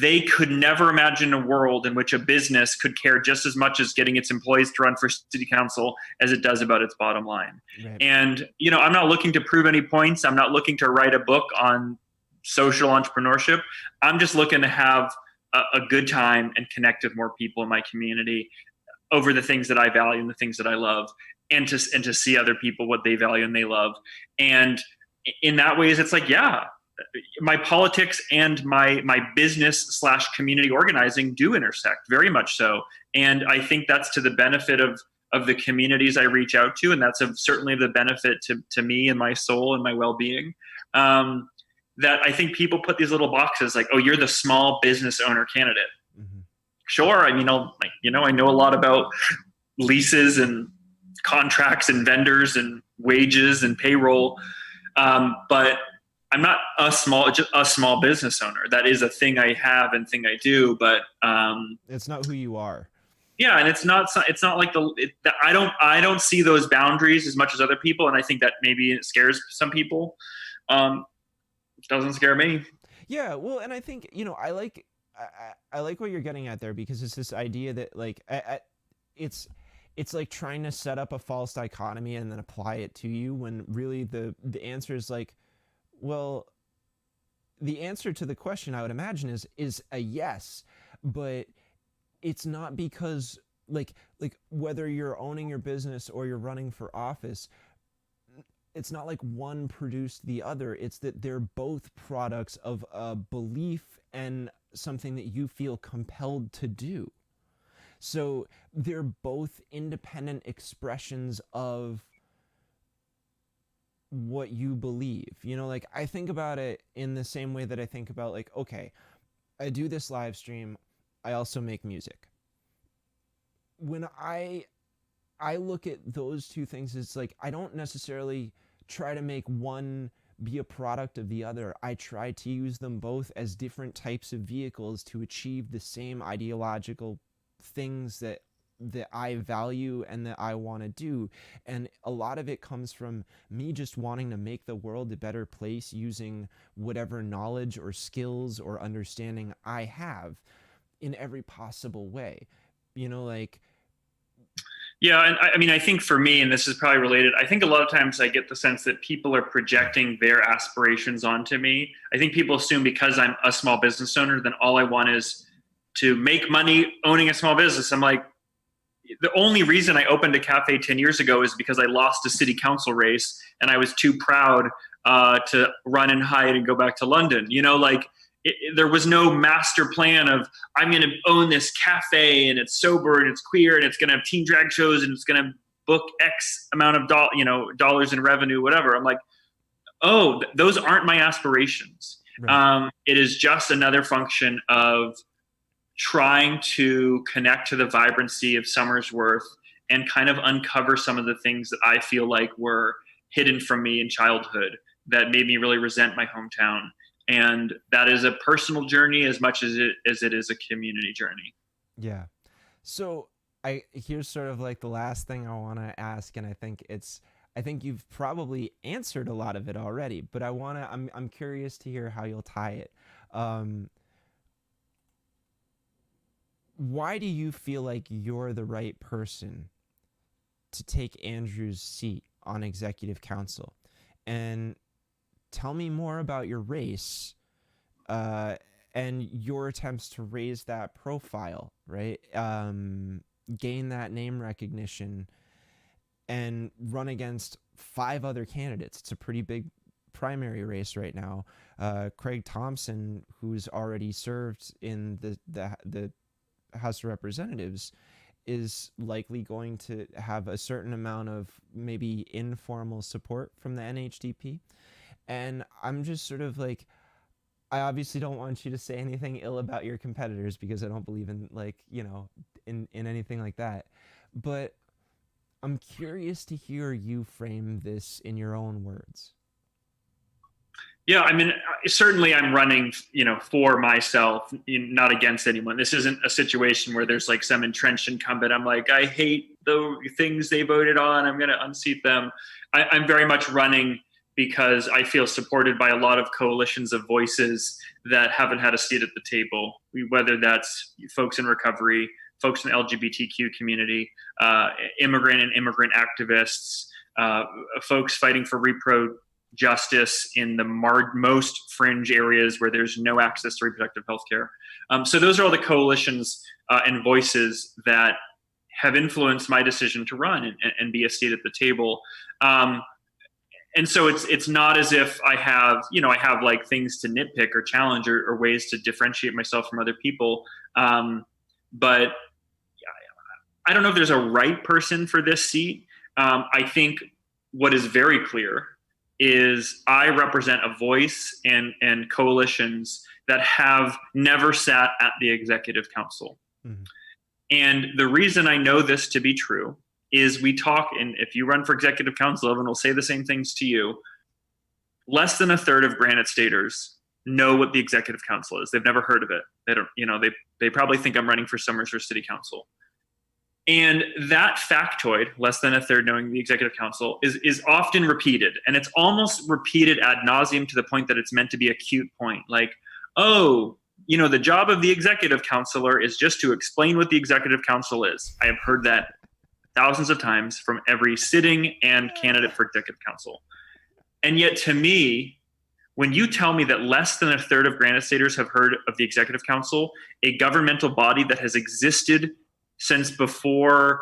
they could never imagine a world in which a business could care just as much as getting its employees to run for city council as it does about its bottom line. Right. And, I'm not looking to prove any points. I'm not looking to write a book on social entrepreneurship. I'm just looking to have a good time and connect with more people in my community over the things that I value and the things that I love, and to see other people what they value and they love. And in that ways, it's like, yeah, my politics and my business / community organizing do intersect, very much so. And I think that's to the benefit of the communities I reach out to, and that's certainly the benefit to me and my soul and my well-being. That I think people put these little boxes like, oh, you're the small business owner candidate. Mm-hmm. Sure, I mean, I know a lot about leases and contracts and vendors and wages and payroll, but I'm not just a small business owner. That is a thing I have and thing I do, but it's not who you are. Yeah, and it's not like I don't see those boundaries as much as other people, and I think that maybe it scares some people. It doesn't scare me. Yeah, well, and I think I like what you're getting at there, because it's this idea that like it's like trying to set up a false dichotomy and then apply it to you, when really the answer is like, well, the answer to the question, I would imagine, is a yes, but it's not because like whether you're owning your business or you're running for office, it's not like one produced the other. It's that they're both products of a belief and something that you feel compelled to do. So they're both independent expressions of what you believe. Like, I think about it in the same way that I think about, like, okay, I do this live stream, I also make music. When I look at those two things, it's like I don't necessarily try to make one be a product of the other. I try to use them both as different types of vehicles to achieve the same ideological things that I value and that I want to do. And a lot of it comes from me just wanting to make the world a better place using whatever knowledge or skills or understanding I have in every possible way. Yeah, and I mean, I think for me, and this is probably related, I think a lot of times I get the sense that people are projecting their aspirations onto me. I think people assume because I'm a small business owner, then all I want is to make money owning a small business. I'm like, the only reason I opened a cafe 10 years ago is because I lost a city council race and I was too proud to run and hide and go back to London. There was no master plan of I'm going to own this cafe and it's sober and it's queer and it's going to have teen drag shows and it's going to book X amount of dollars in revenue, whatever. I'm like, those aren't my aspirations. Right. It is just another function of trying to connect to the vibrancy of Somersworth and kind of uncover some of the things that I feel like were hidden from me in childhood that made me really resent my hometown. And that is a personal journey as much as it is a community journey. Yeah. So here's sort of like the last thing I want to ask, and I think you've probably answered a lot of it already, but I'm curious to hear how you'll tie it. Why do you feel like you're the right person to take Andru's seat on executive council? And tell me more about your race and your attempts to raise that profile, right? Gain that name recognition and run against 5 other candidates. It's a pretty big primary race right now. Craig Thompson, who's already served in the House of Representatives, is likely going to have a certain amount of maybe informal support from the NHDP. And I'm just sort of like, I obviously don't want you to say anything ill about your competitors because I don't believe in in anything like that. But I'm curious to hear you frame this in your own words. Yeah, I mean, certainly I'm running, for myself, not against anyone. This isn't a situation where there's like some entrenched incumbent. I'm like, I hate the things they voted on. I'm going to unseat them. I'm very much running because I feel supported by a lot of coalitions of voices that haven't had a seat at the table, whether that's folks in recovery, folks in the LGBTQ community, immigrant and immigrant activists, folks fighting for repro justice in the most fringe areas where there's no access to reproductive health care. So those are all the coalitions and voices that have influenced my decision to run and be a seat at the table. And so it's not as if I have like things to nitpick or challenge or ways to differentiate myself from other people. But I don't know if there's a right person for this seat. I think what is very clear is I represent a voice and coalitions that have never sat at the executive council. Mm-hmm. And the reason I know this to be true is we talk, and if you run for executive council, everyone will say the same things to you. Less than a third of Granite Staters know what the executive council is. They've never heard of it. They don't, they probably think I'm running for Somersworth City Council. And that factoid, less than a third knowing the executive council, is often repeated. And it's almost repeated ad nauseum to the point that it's meant to be a cute point. Like, the job of the executive counselor is just to explain what the executive council is. I have heard that thousands of times from every sitting and candidate for executive council. And yet to me, when you tell me that less than a third of Granite Staters have heard of the executive council, a governmental body that has existed since before,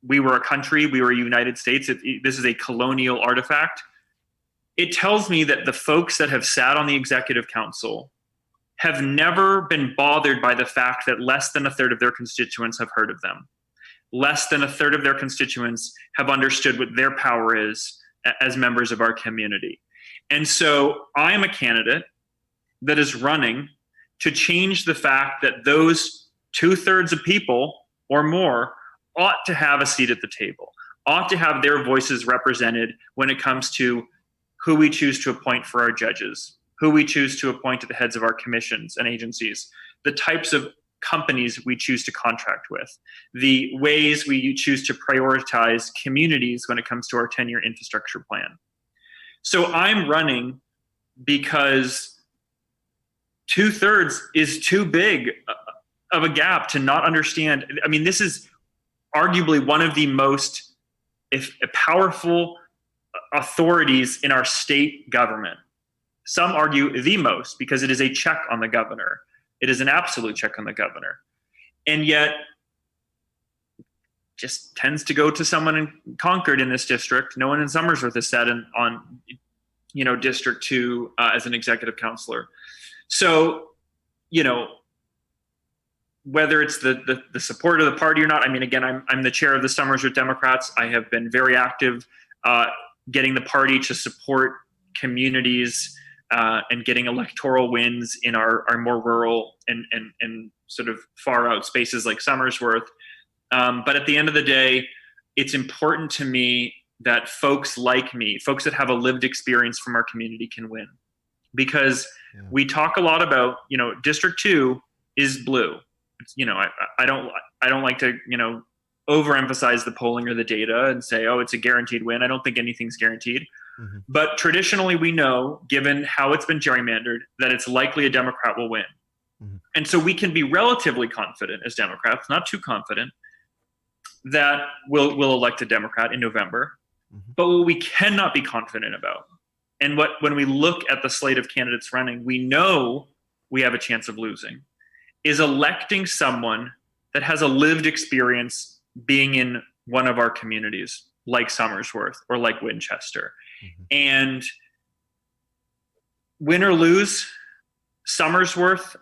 we were a country, we were a United States, this is a colonial artifact. It tells me that the folks that have sat on the executive council have never been bothered by the fact that less than a third of their constituents have heard of them. Less than a third of their constituents have understood what their power is as members of our community. And so I am a candidate that is running to change the fact that those 2/3 of people or more ought to have a seat at the table, ought to have their voices represented when it comes to who we choose to appoint for our judges, who we choose to appoint to the heads of our commissions and agencies, the types of companies we choose to contract with, the ways we choose to prioritize communities when it comes to our 10-year infrastructure plan. So I'm running because 2/3 is too big of a gap to not understand. I mean, this is arguably one of the most powerful authorities in our state government. Some argue the most, because it is a check on the governor. It is an absolute check on the governor. And yet just tends to go to someone in Concord in this district. No one in Somersworth is set on District 2 as an executive counselor. So, whether it's the support of the party or not, I mean, again, I'm the chair of the Somersworth Democrats. I have been very active getting the party to support communities and getting electoral wins in our more rural and sort of far out spaces like Somersworth. But at the end of the day, it's important to me that folks like me, folks that have a lived experience from our community, can win. Because we talk a lot about, District 2 is blue. I don't like to, overemphasize the polling or the data and say, oh, it's a guaranteed win. I don't think anything's guaranteed. Mm-hmm. But traditionally, we know, given how it's been gerrymandered, that it's likely a Democrat will win. Mm-hmm. And so we can be relatively confident as Democrats, not too confident, that we'll elect a Democrat in November. Mm-hmm. But what we cannot be confident about, and when we look at the slate of candidates running, we know we have a chance of losing, is electing someone that has a lived experience being in one of our communities, like Somersworth or like Winchester. Mm-hmm. And win or lose, Somersworth,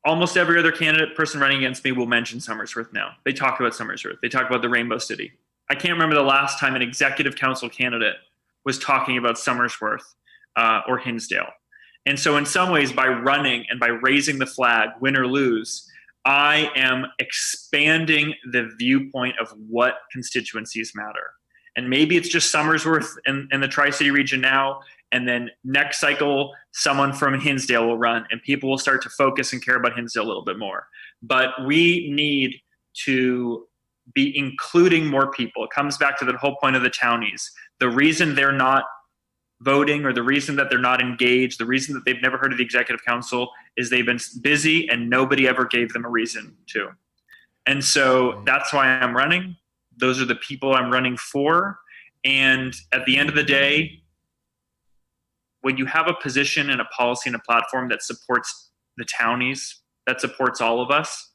almost every other person running against me will mention Somersworth now. They talk about Somersworth. They talk about the Rainbow City. I can't remember the last time an executive council candidate was talking about Somersworth or Hinsdale. And so in some ways, by running and by raising the flag, win or lose, I am expanding the viewpoint of what constituencies matter. And maybe it's just Somersworth and the Tri-City region now, and then next cycle, someone from Hinsdale will run, and people will start to focus and care about Hinsdale a little bit more. But we need to be including more people. It comes back to the whole point of the townies. The reason they're not voting, or the reason that they're not engaged, the reason that they've never heard of the executive council, is they've been busy and nobody ever gave them a reason to. And so that's why I'm running. Those are the people I'm running for. And at the end of the day, when you have a position and a policy and a platform that supports the townies, that supports all of us,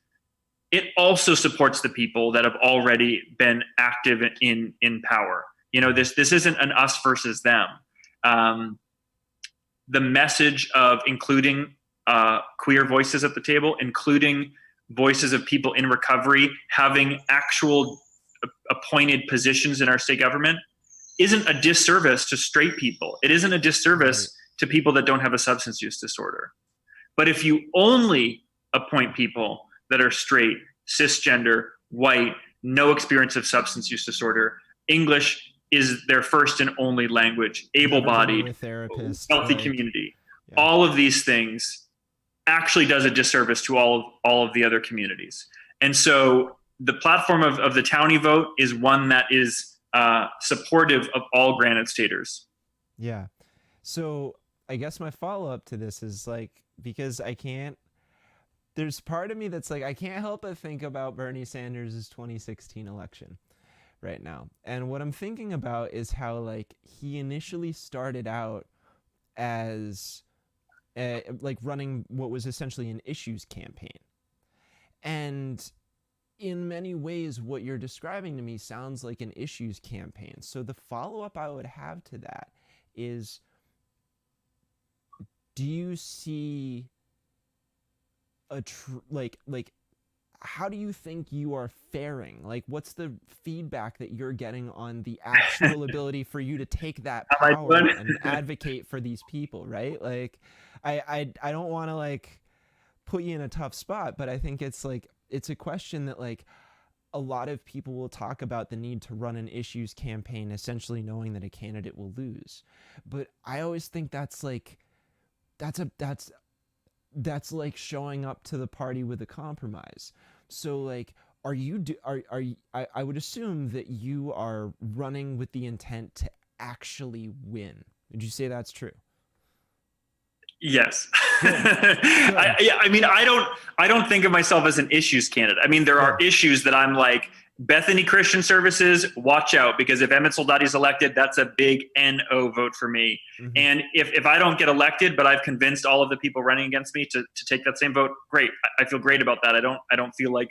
it also supports the people that have already been active in power. This isn't an us versus them. The message of including queer voices at the table, including voices of people in recovery, having actual appointed positions in our state government, isn't a disservice to straight people. It isn't a disservice to people that don't have a substance use disorder. But if you only appoint people that are straight, cisgender, white, no experience of substance use disorder, English is their first and only language, able-bodied, healthy community. Yeah. All of these things actually does a disservice to all of the other communities. And so the platform of the Townie vote is one that is supportive of all Granite Staters. Yeah. So I guess my follow-up to this is because there's part of me that's I can't help but think about Bernie Sanders' 2016 election right now. And what I'm thinking about is how he initially started out as running what was essentially an issues campaign. And in many ways, what you're describing to me sounds like an issues campaign. So the follow-up I would have to that is, do you see how do you think you are faring? What's the feedback that you're getting on the actual ability for you to take that power and advocate for these people, right? I don't want to put you in a tough spot, but I think it's a question that a lot of people will talk about the need to run an issues campaign, essentially knowing that a candidate will lose. But I always think that's showing up to the party with a compromise. So I would assume that you are running with the intent to actually win. Would you say that's true? Yes. I mean, I don't think of myself as an issues candidate. I mean, there are issues that I'm like, Bethany Christian Services, watch out, because if Emmett Soldati is elected, that's a big NO vote for me. Mm-hmm. And if I don't get elected, but I've convinced all of the people running against me to take that same vote, great. I feel great about that. I don't feel like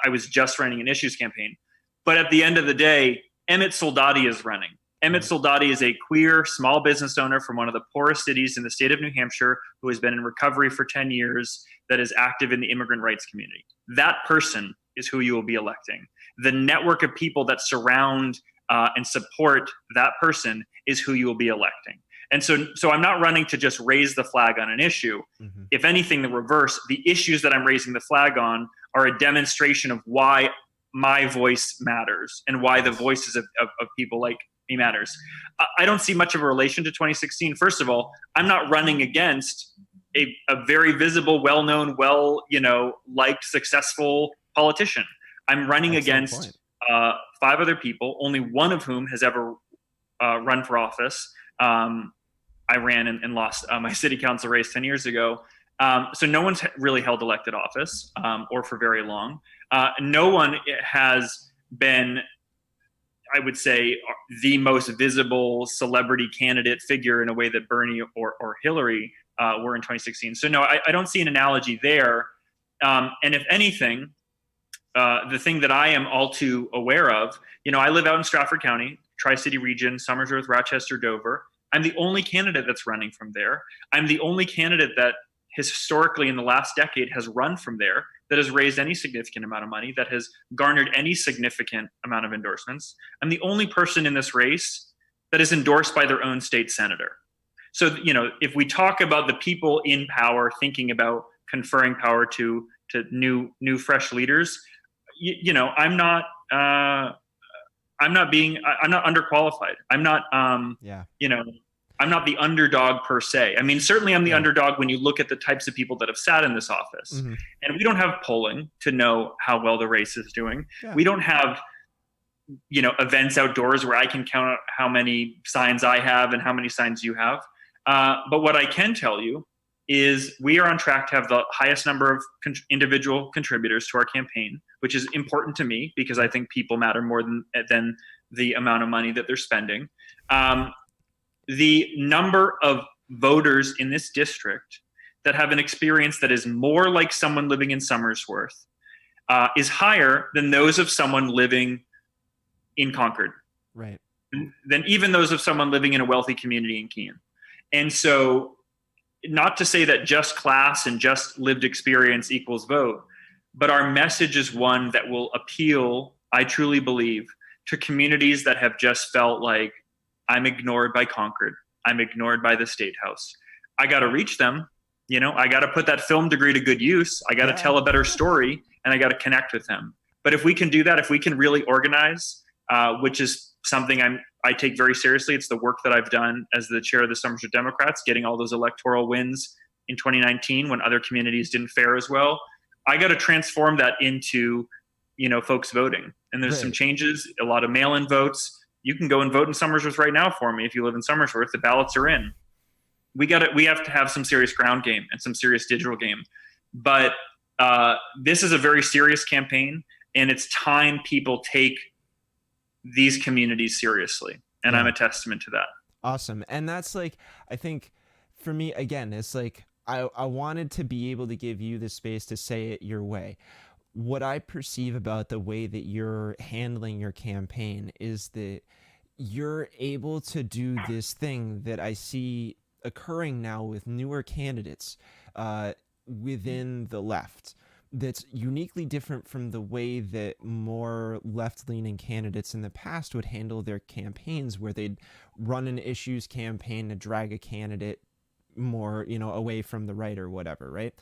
I was just running an issues campaign. But at the end of the day, Emmett Soldati is running. Emmett Soldati is a queer small business owner from one of the poorest cities in the state of New Hampshire who has been in recovery for 10 years, that is active in the immigrant rights community. That person is who you will be electing. The network of people that surround and support that person is who you will be electing. And so I'm not running to just raise the flag on an issue. Mm-hmm. If anything, the reverse, the issues that I'm raising the flag on are a demonstration of why my voice matters and why the voices of people like me matters. I don't see much of a relation to 2016. First of all, I'm not running against a very visible, well-known, liked, successful politician. I'm running against 5 other people, only one of whom has ever run for office. I ran and lost my city council race 10 years ago. So no one's really held elected office or for very long. No one has been, I would say, the most visible celebrity candidate figure in a way that Bernie or Hillary were in 2016. So no, I don't see an analogy there. And if anything, the thing that I am all too aware of, I live out in Stratford County, Tri-City region, Somersworth, Rochester, Dover. I'm the only candidate that's running from there. I'm the only candidate that historically in the last decade has run from there, that has raised any significant amount of money, that has garnered any significant amount of endorsements. I'm the only person in this race that is endorsed by their own state senator. So, if we talk about the people in power thinking about conferring power to new fresh leaders, I'm not underqualified. I'm not, I'm not the underdog per se. I mean, certainly I'm the underdog when you look at the types of people that have sat in this office. Mm-hmm. And we don't have polling to know how well the race is doing. Yeah. We don't have, events outdoors where I can count out how many signs I have and how many signs you have. But what I can tell you is we are on track to have the highest number of individual contributors to our campaign, which is important to me because I think people matter more than the amount of money that they're spending. The number of voters in this district that have an experience that is more like someone living in Somersworth is higher than those of someone living in Concord. Right. Than even those of someone living in a wealthy community in Keene. And so, not to say that just class and just lived experience equals vote, but our message is one that will appeal, I truly believe, to communities that have just felt like, I'm ignored by Concord. I'm ignored by the State House. I got to reach them. I got to put that film degree to good use. I got to tell a better story, and I got to connect with them. But if we can do that, if we can really organize, which is something I take very seriously. It's the work that I've done as the chair of the Somersworth Democrats, getting all those electoral wins in 2019 when other communities didn't fare as well. I got to transform that into, folks voting. And there's some changes, a lot of mail-in votes. You can go and vote in Somersworth right now for me if you live in Somersworth. The ballots are in. We have to have some serious ground game and some serious digital game. But this is a very serious campaign, and it's time people take these communities seriously. And I'm a testament to that. Awesome. And that's I think for me, again, it's I wanted to be able to give you the space to say it your way. What I perceive about the way that you're handling your campaign is that you're able to do this thing that I see occurring now with newer candidates within the left. That's uniquely different from the way that more left-leaning candidates in the past would handle their campaigns, where they'd run an issues campaign to drag a candidate more, away from the right or whatever, right?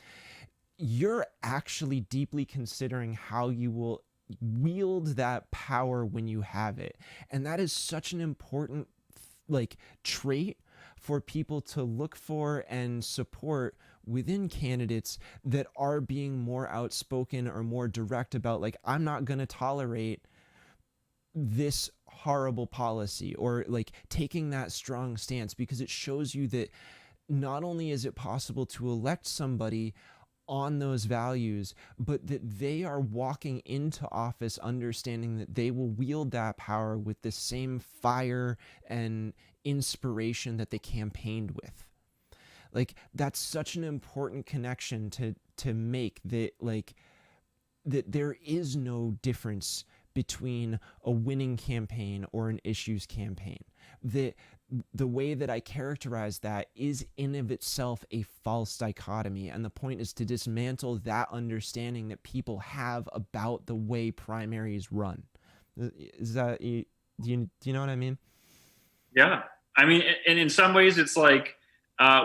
You're actually deeply considering how you will wield that power when you have it. And that is such an important trait for people to look for and support within candidates that are being more outspoken or more direct about I'm not going to tolerate this horrible policy, or taking that strong stance, because it shows you that not only is it possible to elect somebody on those values, but that they are walking into office understanding that they will wield that power with the same fire and inspiration that they campaigned with. Like, that's such an important connection to make, that like that there is no difference between a winning campaign or an issues campaign. The way that I characterize that is in of itself a false dichotomy, and the point is to dismantle that understanding that people have about the way primaries run. Is that, do you know what I mean? Yeah, I mean, and in some ways, it's like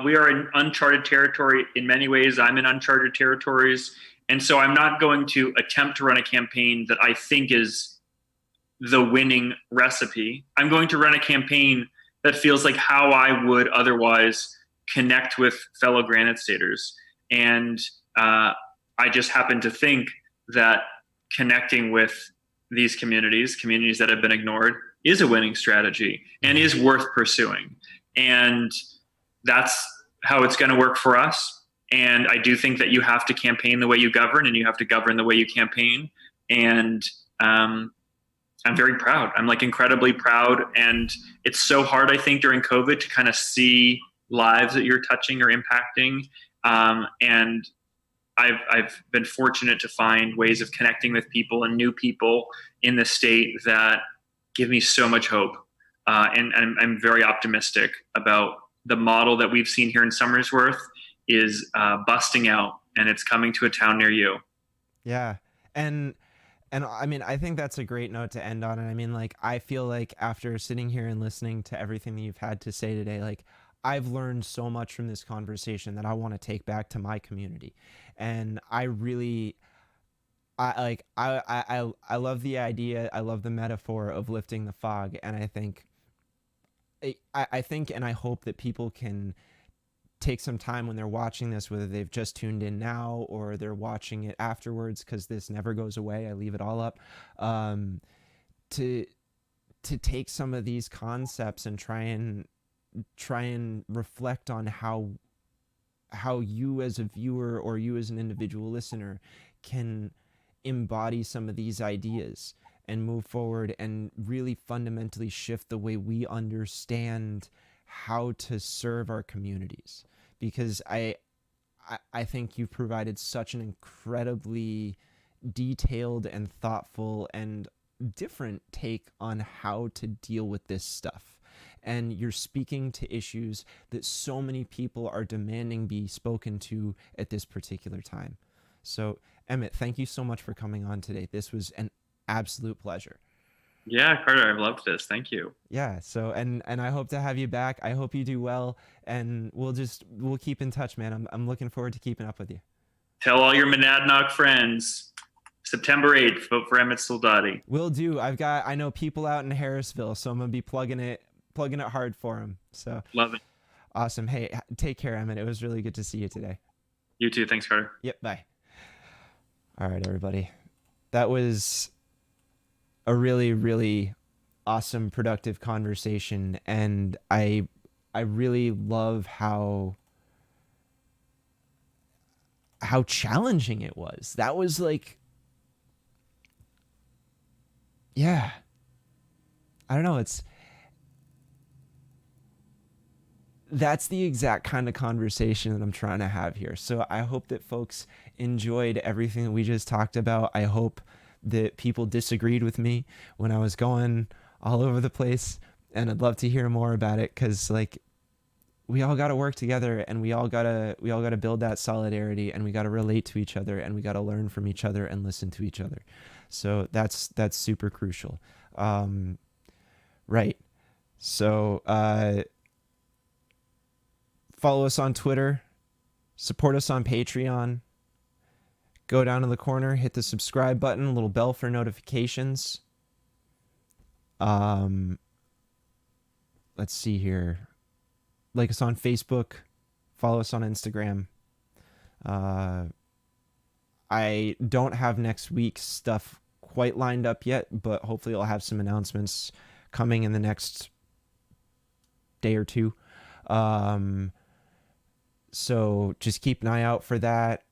we are in uncharted territory. In many ways, I'm in uncharted territories, and so I'm not going to attempt to run a campaign that I think is the winning recipe. I'm going to run a campaign that feels like how I would otherwise connect with fellow Granite Staters. And I just happen to think that connecting with these communities that have been ignored, is a winning strategy and is worth pursuing. And that's how it's going to work for us. And I do think that you have to campaign the way you govern, and you have to govern the way you campaign. And I'm very proud. I'm like incredibly proud. And it's so hard, I think, during COVID to kind of see lives that you're touching or impacting. And I've been fortunate to find ways of connecting with people and new people in the state that give me so much hope. And I'm very optimistic about the model that we've seen here in Somersworth is busting out, and it's coming to a town near you. Yeah. And I mean, I think that's a great note to end on. And I mean, like, I feel like after sitting here and listening to everything that you've had to say today, like, I've learned so much from this conversation that I want to take back to my community. And I really, I love the idea. I love the metaphor of lifting the fog. And I think, I think, and I hope that people can take some time when they're watching this, whether they've just tuned in now or they're watching it afterwards, because this never goes away. I leave it all up, to take some of these concepts and try and reflect on how you as a viewer or you as an individual listener can embody some of these ideas and move forward and really fundamentally shift the way we understand how to serve our communities. Because I think you've provided such an incredibly detailed and thoughtful and different take on how to deal with this stuff. And you're speaking to issues that so many people are demanding be spoken to at this particular time. So, Emmett, thank you so much for coming on today. This was an absolute pleasure. Yeah, Carter, I've loved this. Thank you. Yeah. So, and I hope to have you back. I hope you do well, and we'll keep in touch, man. I'm looking forward to keeping up with you. Tell all your Monadnock friends, September 8th, vote for Emmett Soldati. Will do. I know people out in Harrisville, so I'm going to be plugging it hard for them. So love it. Awesome. Hey, take care, Emmett. It was really good to see you today. You too. Thanks, Carter. Yep. Bye. All right, everybody. That was a really, really awesome, productive conversation. And I really love how challenging it was. That was like, yeah, I don't know. That's the exact kind of conversation that I'm trying to have here. So I hope that folks enjoyed everything that we just talked about. I hope that people disagreed with me when I was going all over the place, and I'd love to hear more about it, because like, we all got to work together, and we all got to build that solidarity, and we got to relate to each other, and we got to learn from each other and listen to each other. So that's super crucial. Right. So, follow us on Twitter, support us on Patreon, go down to the corner, hit the subscribe button, a little bell for notifications. Let's see here. Like us on Facebook, follow us on Instagram. I don't have next week's stuff quite lined up yet, but hopefully I'll have some announcements coming in the next day or two. So just keep an eye out for that.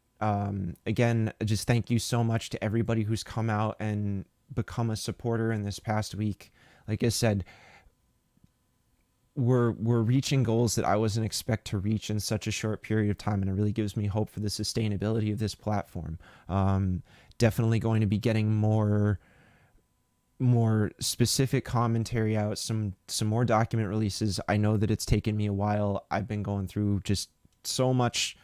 Again, just thank you so much to everybody who's come out and become a supporter in this past week. Like I said, we're reaching goals that I wasn't expect to reach in such a short period of time, and it really gives me hope for the sustainability of this platform. Definitely going to be getting more specific commentary out, some more document releases. I know that it's taken me a while. I've been going through just so much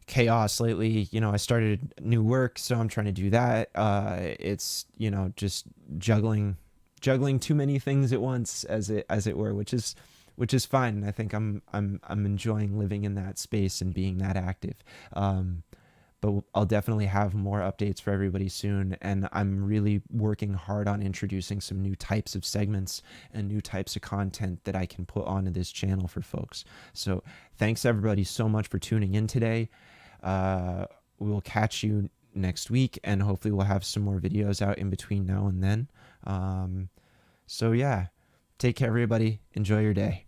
chaos lately. You know, I started new work, so I'm trying to do that. It's, you know, just juggling too many things at once, as it were, which is fine. I think I'm enjoying living in that space and being that active. But I'll definitely have more updates for everybody soon, and I'm really working hard on introducing some new types of segments and new types of content that I can put onto this channel for folks. So thanks everybody so much for tuning in today. We'll catch you next week, and hopefully we'll have some more videos out in between now and then. So yeah, take care everybody. Enjoy your day.